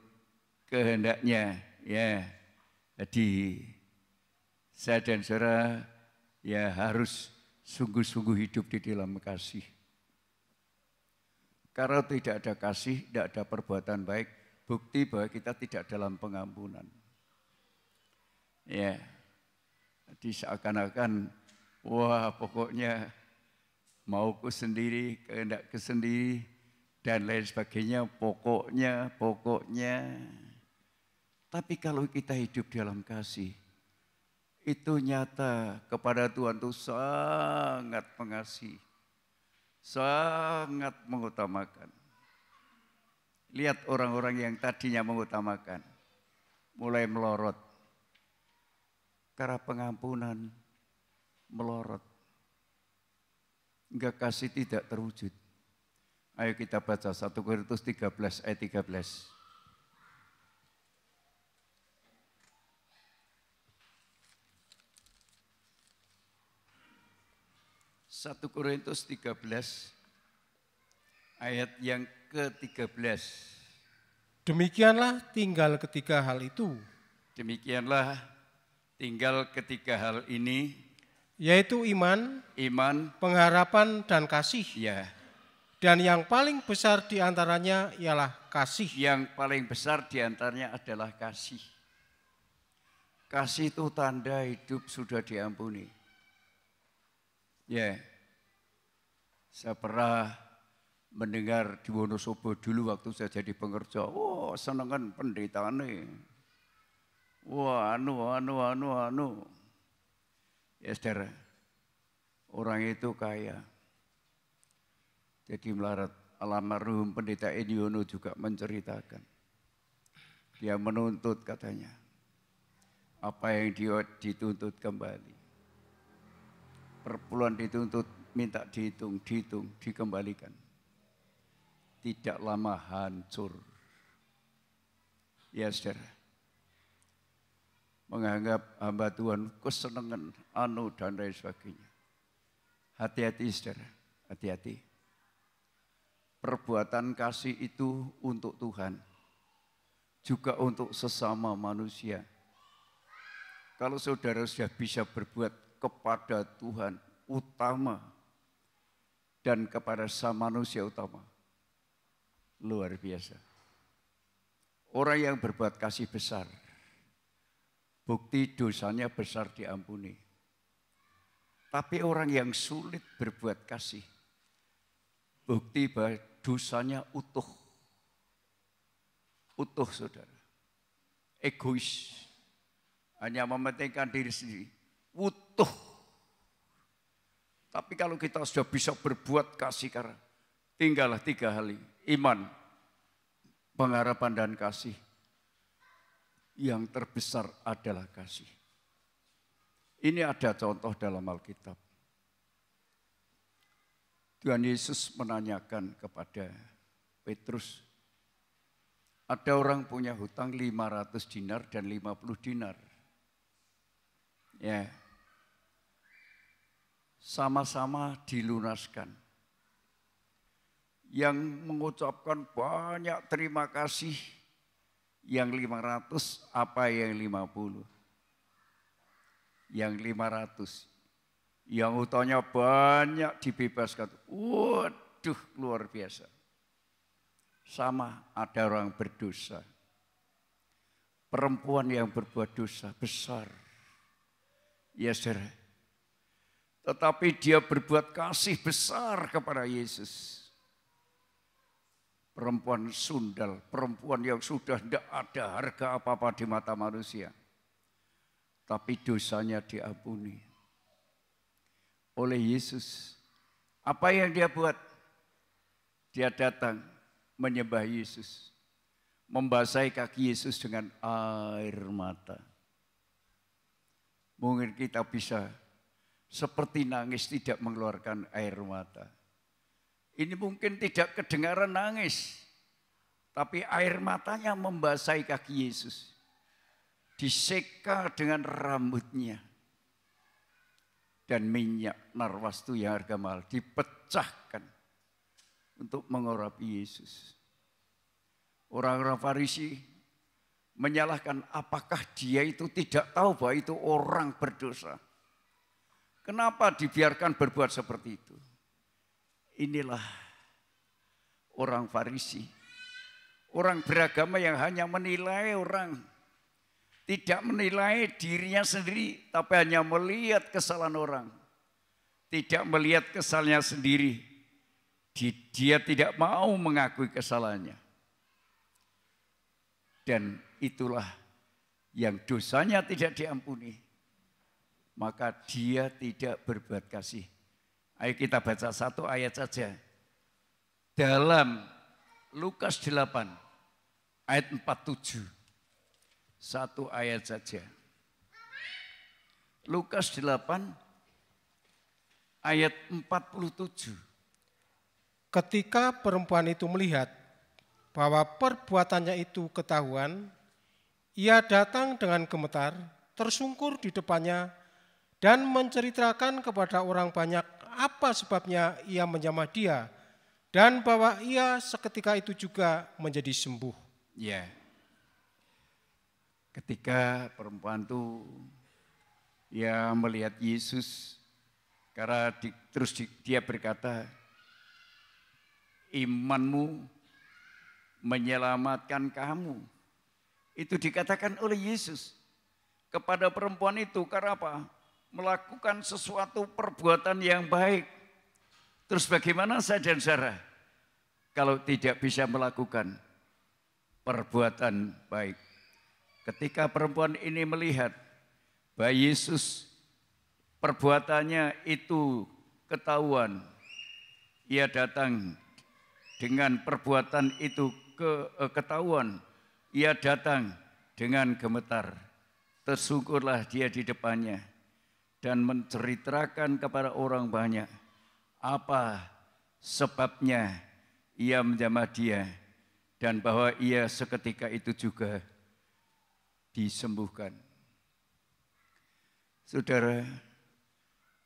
kehendaknya. Ya, jadi saya dan saudara ya harus sungguh-sungguh hidup di dalam kasih. Karena tidak ada kasih, tidak ada perbuatan baik, bukti bahwa kita tidak dalam pengampunan. Ya, jadi seakan-akan, wah pokoknya mauku sendiri, kehendakku sendiri, dan lain sebagainya, pokoknya. Tapi kalau kita hidup dalam kasih, itu nyata kepada Tuhan itu sangat mengasihi, sangat mengutamakan. Lihat orang-orang yang tadinya mengutamakan, mulai melorot. Karena pengampunan melorot. Enggak kasih tidak terwujud. Ayo kita baca 1 Korintus 13 ayat 13. 1 Korintus 13 ayat yang ke-13. Demikianlah tinggal ketiga hal itu. Demikianlah tinggal ketiga hal ini, yaitu iman, pengharapan dan kasih. Ya. Dan yang paling besar di antaranya ialah kasih. Yang paling besar di antaranya adalah kasih. Kasih itu tanda hidup sudah diampuni. Ya. Saya pernah mendengar di Wonosobo dulu waktu saya jadi pengerja. Oh, senengan pendetane. Wah, anu. Ya saudara, orang itu kaya. Jadi melarat. Almarhum pendeta Ediono juga menceritakan. Dia menuntut katanya. Apa yang dia dituntut kembali. Perpuluhan dituntut, minta dihitung, dikembalikan. Tidak lama hancur. Ya saudara. Menganggap hamba Tuhan kesenangan, anu dan lain sebagainya. Hati-hati saudara, hati-hati. Perbuatan kasih itu untuk Tuhan, juga untuk sesama manusia. Kalau saudara sudah bisa berbuat kepada Tuhan utama dan kepada sesama manusia utama, luar biasa. Orang yang berbuat kasih besar, bukti dosanya besar diampuni. Tapi orang yang sulit berbuat kasih, bukti bahwa dosanya utuh. Utuh, saudara. Egois. Hanya mementingkan diri sendiri. Utuh. Tapi kalau kita sudah bisa berbuat kasih, karena tinggallah 3 hal ini. Iman, pengharapan dan kasih. Yang terbesar adalah kasih. Ini ada contoh dalam Alkitab. Tuhan Yesus menanyakan kepada Petrus, ada orang punya hutang 500 dinar dan 50 dinar. Ya, sama-sama dilunaskan. Yang mengucapkan banyak terima kasih, yang 500 apa yang 50? Yang 500, yang hutangnya banyak dibebaskan. Waduh, luar biasa. Sama ada orang berdosa. Perempuan yang berbuat dosa besar. Ya saudara. Tetapi dia berbuat kasih besar kepada Yesus. Perempuan sundal, perempuan yang sudah tidak ada harga apa-apa di mata manusia. Tapi dosanya diampuni oleh Yesus. Apa yang dia buat? Dia datang menyembah Yesus, membasahi kaki Yesus dengan air mata. Mungkin kita bisa seperti nangis tidak mengeluarkan air mata. Ini mungkin tidak kedengaran nangis, tapi air matanya membasahi kaki Yesus. Diseka dengan rambutnya. Dan minyak narwastu yang harga mahal dipecahkan untuk mengurapi Yesus. Orang-orang Farisi menyalahkan apakah dia itu tidak tahu bahwa itu orang berdosa. Kenapa dibiarkan berbuat seperti itu? Inilah orang Farisi. Orang beragama yang hanya menilai orang. Tidak menilai dirinya sendiri, tapi hanya melihat kesalahan orang. Tidak melihat kesalahannya sendiri. Dia tidak mau mengakui kesalahannya. Dan itulah yang dosanya tidak diampuni. Maka dia tidak berbuat kasih. Ayo kita baca 1 ayat saja. Dalam Lukas 8 ayat 47. 1 ayat saja. Lukas 8 ayat 47. Ketika perempuan itu melihat bahwa perbuatannya itu ketahuan, ia datang dengan gemetar, tersungkur di depannya, dan menceritakan kepada orang banyak apa sebabnya ia menjamah dia, dan bahwa ia seketika itu juga menjadi sembuh. Ya. Ketika perempuan itu ya melihat Yesus, karena dia berkata, imanmu menyelamatkan kamu. Itu dikatakan oleh Yesus kepada perempuan itu, karena apa? Melakukan sesuatu perbuatan yang baik. Terus bagaimana saya dan Sarah kalau tidak bisa melakukan perbuatan baik? Ketika perempuan ini melihat bahwa Yesus perbuatannya itu ketahuan, ia datang dengan perbuatan itu ketahuan, ia datang dengan gemetar, tersungkurlah dia di depannya dan menceritakan kepada orang banyak apa sebabnya ia menjamah dia dan bahwa ia seketika itu juga disembuhkan. Saudara,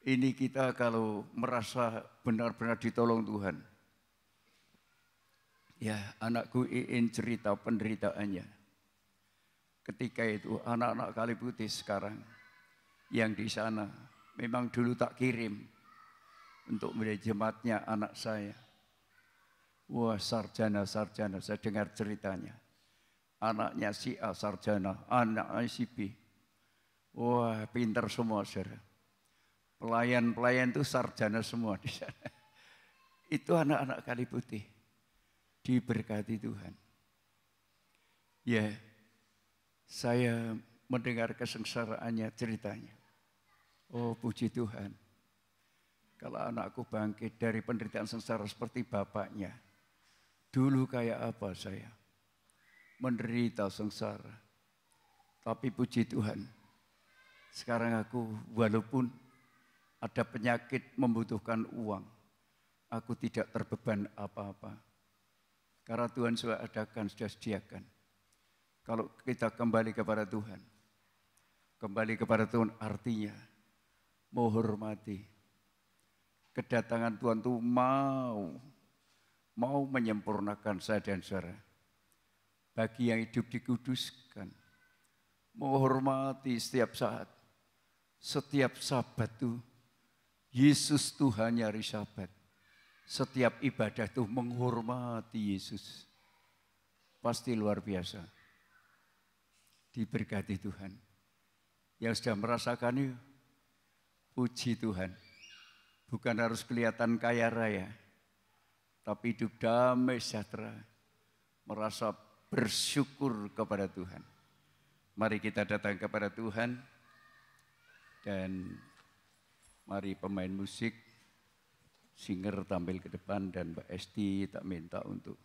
ini kita kalau merasa benar-benar ditolong Tuhan. Ya, anakku Iin cerita penderitaannya. Ketika itu anak-anak Kali Putih sekarang yang di sana memang dulu tak kirim untuk menjadi jemaatnya anak saya. Wah, sarjana-sarjana, saya dengar ceritanya. Anaknya si A sarjana, anaknya si B. Wah, pintar semua, saudara. Pelayan-pelayan itu sarjana semua di sana. Itu anak-anak Kali Putih. Diberkati Tuhan. Ya, saya mendengar kesengsaraannya, ceritanya. Oh, puji Tuhan. Kalau anakku bangkit dari penderitaan sengsara seperti bapaknya. Dulu kayak apa saya? Menderita sengsara. Tapi puji Tuhan. Sekarang aku walaupun ada penyakit membutuhkan uang. Aku tidak terbeban apa-apa. Karena Tuhan sudah adakan, sudah sediakan. Kalau kita kembali kepada Tuhan. Kembali kepada Tuhan artinya menghormati. Kedatangan Tuhan itu mau menyempurnakan saya dan saudara. Bagi yang hidup dikuduskan. Menghormati setiap saat. Setiap sabat itu Yesus Tuhan hari sabat. Setiap ibadah itu menghormati Yesus. Pasti luar biasa. Diberkati Tuhan. Yang sudah merasakan itu, puji Tuhan. Bukan harus kelihatan kaya raya. Tapi hidup damai sejahtera. Merasa bersyukur kepada Tuhan. Mari kita datang kepada Tuhan. Dan mari pemain musik, singer tampil ke depan dan Mbak Esti tak minta untuk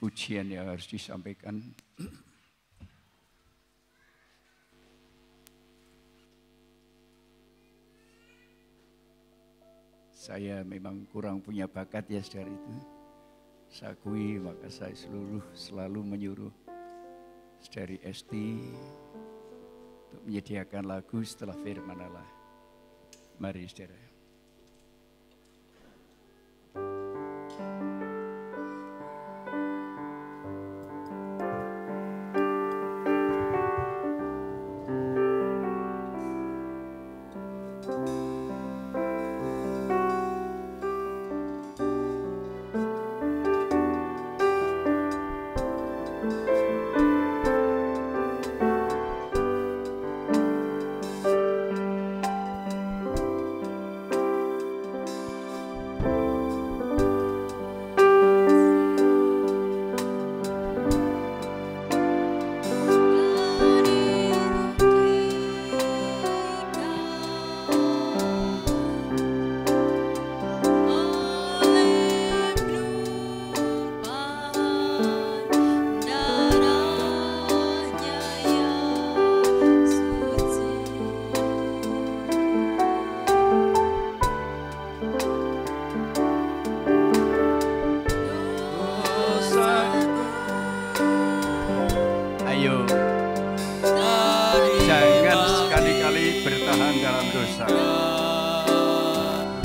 pujian yang harus disampaikan. Saya memang kurang punya bakat ya saudara itu. Saya akui, maka saya selalu menyuruh saudari Esti untuk menyediakan lagu setelah firman Allah. Mari saudara.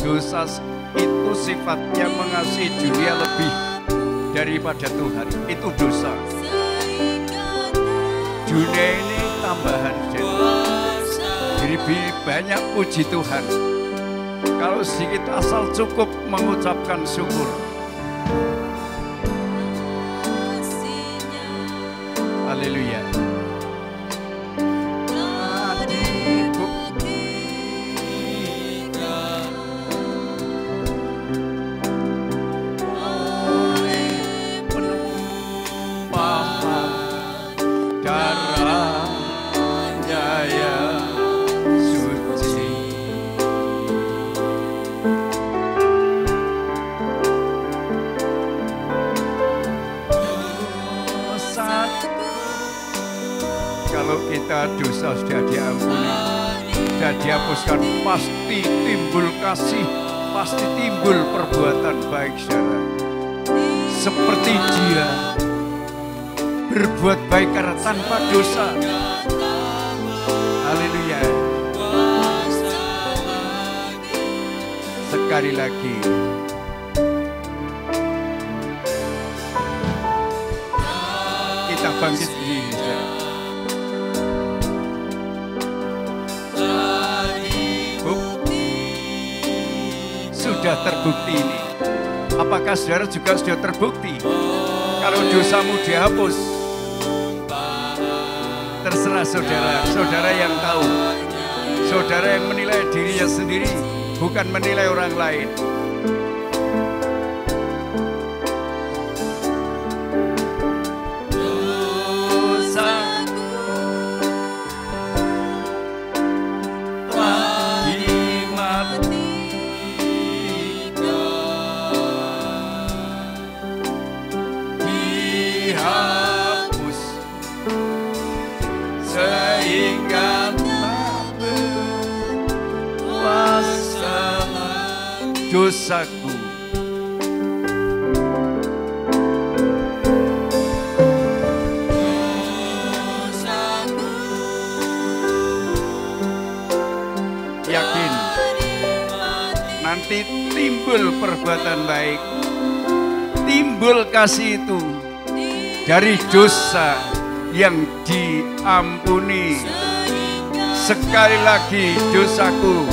Dosa itu sifatnya mengasihi dunia lebih daripada Tuhan. Itu dosa. Dunia ini tambahan. Jadi banyak puji Tuhan. Kalau sedikit asal cukup mengucapkan syukur. Haleluya. Dosa sudah diampuni, sudah dihapuskan, pasti timbul kasih, pasti timbul perbuatan baik saudara. Seperti Dia berbuat baik karena tanpa dosa. Haleluya. Sekali lagi. Kita bangkit diri saudara. Sudah terbukti ini. Apakah saudara juga sudah terbukti? Kalau dosamu dihapus, terserah saudara, saudara yang tahu. Saudara yang menilai dirinya sendiri, bukan menilai orang lain. Dosaku. Yakin nanti timbul perbuatan baik, timbul kasih itu dari dosa yang diampuni. Sekali lagi dosaku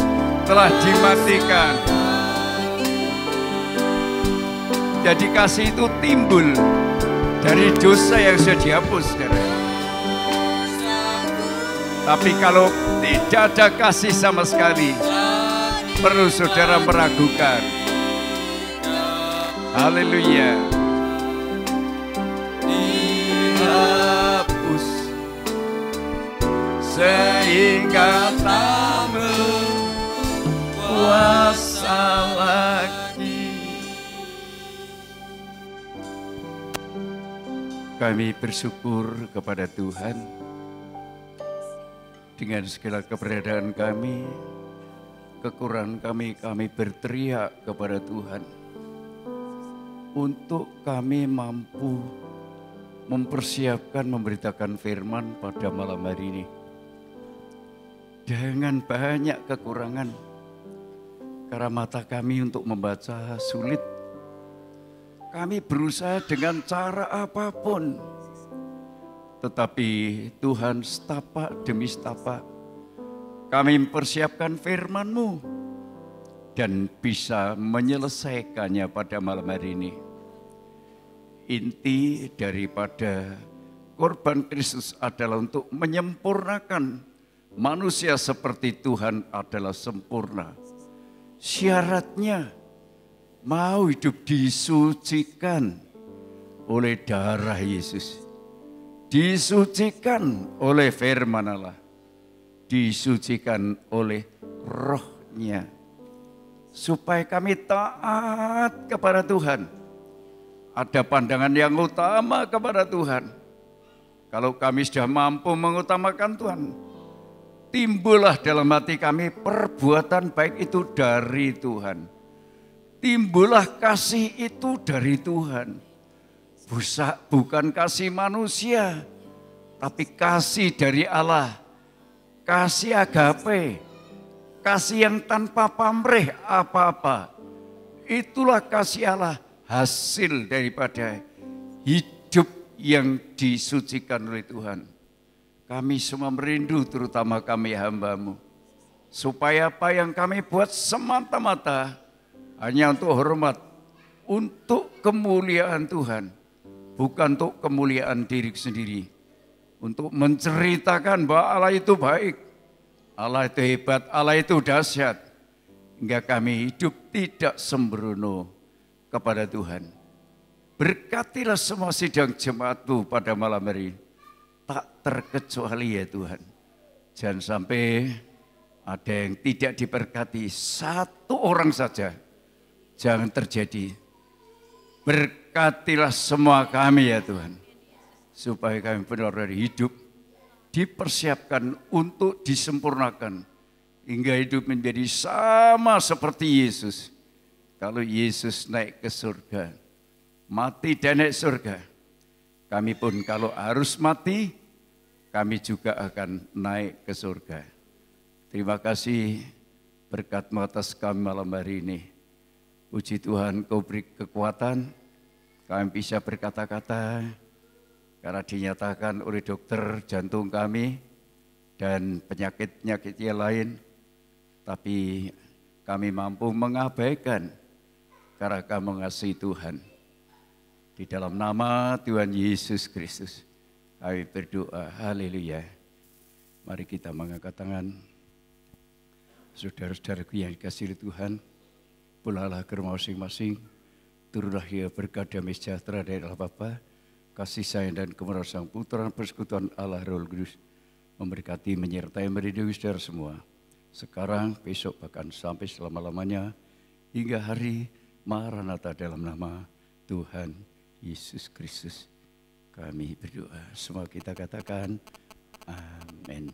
telah dimatikan. Jadi kasih itu timbul dari dosa yang sudah dihapus, saudara. Tapi kalau tidak ada kasih sama sekali, perlu saudara meragukan. Haleluya. Dihapus sehingga tak berkuasa lagi. Kami bersyukur kepada Tuhan dengan segala keberadaan kami, kekurangan kami berteriak kepada Tuhan untuk kami mampu mempersiapkan memberitakan firman pada malam hari ini. Dengan banyak kekurangan, karena mata kami untuk membaca sulit. Kami berusaha dengan cara apapun, tetapi Tuhan setapak demi setapak kami mempersiapkan firman-Mu dan bisa menyelesaikannya pada malam hari ini. Inti daripada korban Kristus adalah untuk menyempurnakan manusia seperti Tuhan adalah sempurna. Syaratnya mau hidup disucikan oleh darah Yesus, disucikan oleh firman Allah, disucikan oleh rohnya, supaya kami taat kepada Tuhan. Ada pandangan yang utama kepada Tuhan. Kalau kami sudah mampu mengutamakan Tuhan, timbullah dalam hati kami perbuatan baik itu dari Tuhan. Timbullah kasih itu dari Tuhan. Bukan kasih manusia, tapi kasih dari Allah. Kasih agape, kasih yang tanpa pamrih apa-apa. Itulah kasih Allah, hasil daripada hidup yang disucikan oleh Tuhan. Kami semua merindu, terutama kami hamba-Mu, supaya apa yang kami buat semata-mata hanya untuk hormat, untuk kemuliaan Tuhan, bukan untuk kemuliaan diri sendiri. Untuk menceritakan bahwa Allah itu baik, Allah itu hebat, Allah itu dahsyat. Hingga kami hidup tidak sembrono kepada Tuhan. Berkatilah semua sidang jemaat-Mu pada malam hari ini. Tak terkecuali ya Tuhan. Jangan sampai ada yang tidak diberkati, satu orang saja. Jangan terjadi. Berkatilah semua kami ya Tuhan. Supaya kami benar-benar hidup dipersiapkan untuk disempurnakan. Hingga hidup menjadi sama seperti Yesus. Kalau Yesus naik ke surga, mati dan naik surga. Kami pun kalau harus mati, kami juga akan naik ke surga. Terima kasih berkat-Mu atas kami malam hari ini. Puji Tuhan, Kau beri kekuatan, kami bisa berkata-kata, karena dinyatakan oleh dokter jantung kami dan penyakit-penyakit yang lain, tapi kami mampu mengabaikan karena Kami mengasihi Tuhan. Di dalam nama Tuhan Yesus Kristus, kami berdoa. Haleluya. Mari kita mengangkat tangan. Saudara-saudaraku yang dikasihi Tuhan, pulanglah ke rumah masing-masing. Turunlah ya berkat damai sejahtera dari Allah Bapa, kasih sayang dan kemurahan Sang Putra dan persekutuan Allah Roh Kudus memberkati, menyertai, meridui saudara semua. Sekarang, besok, bahkan sampai selama-lamanya, hingga hari Maranatha dalam nama Tuhan Yesus Kristus. Kami berdoa. Semua kita katakan amin.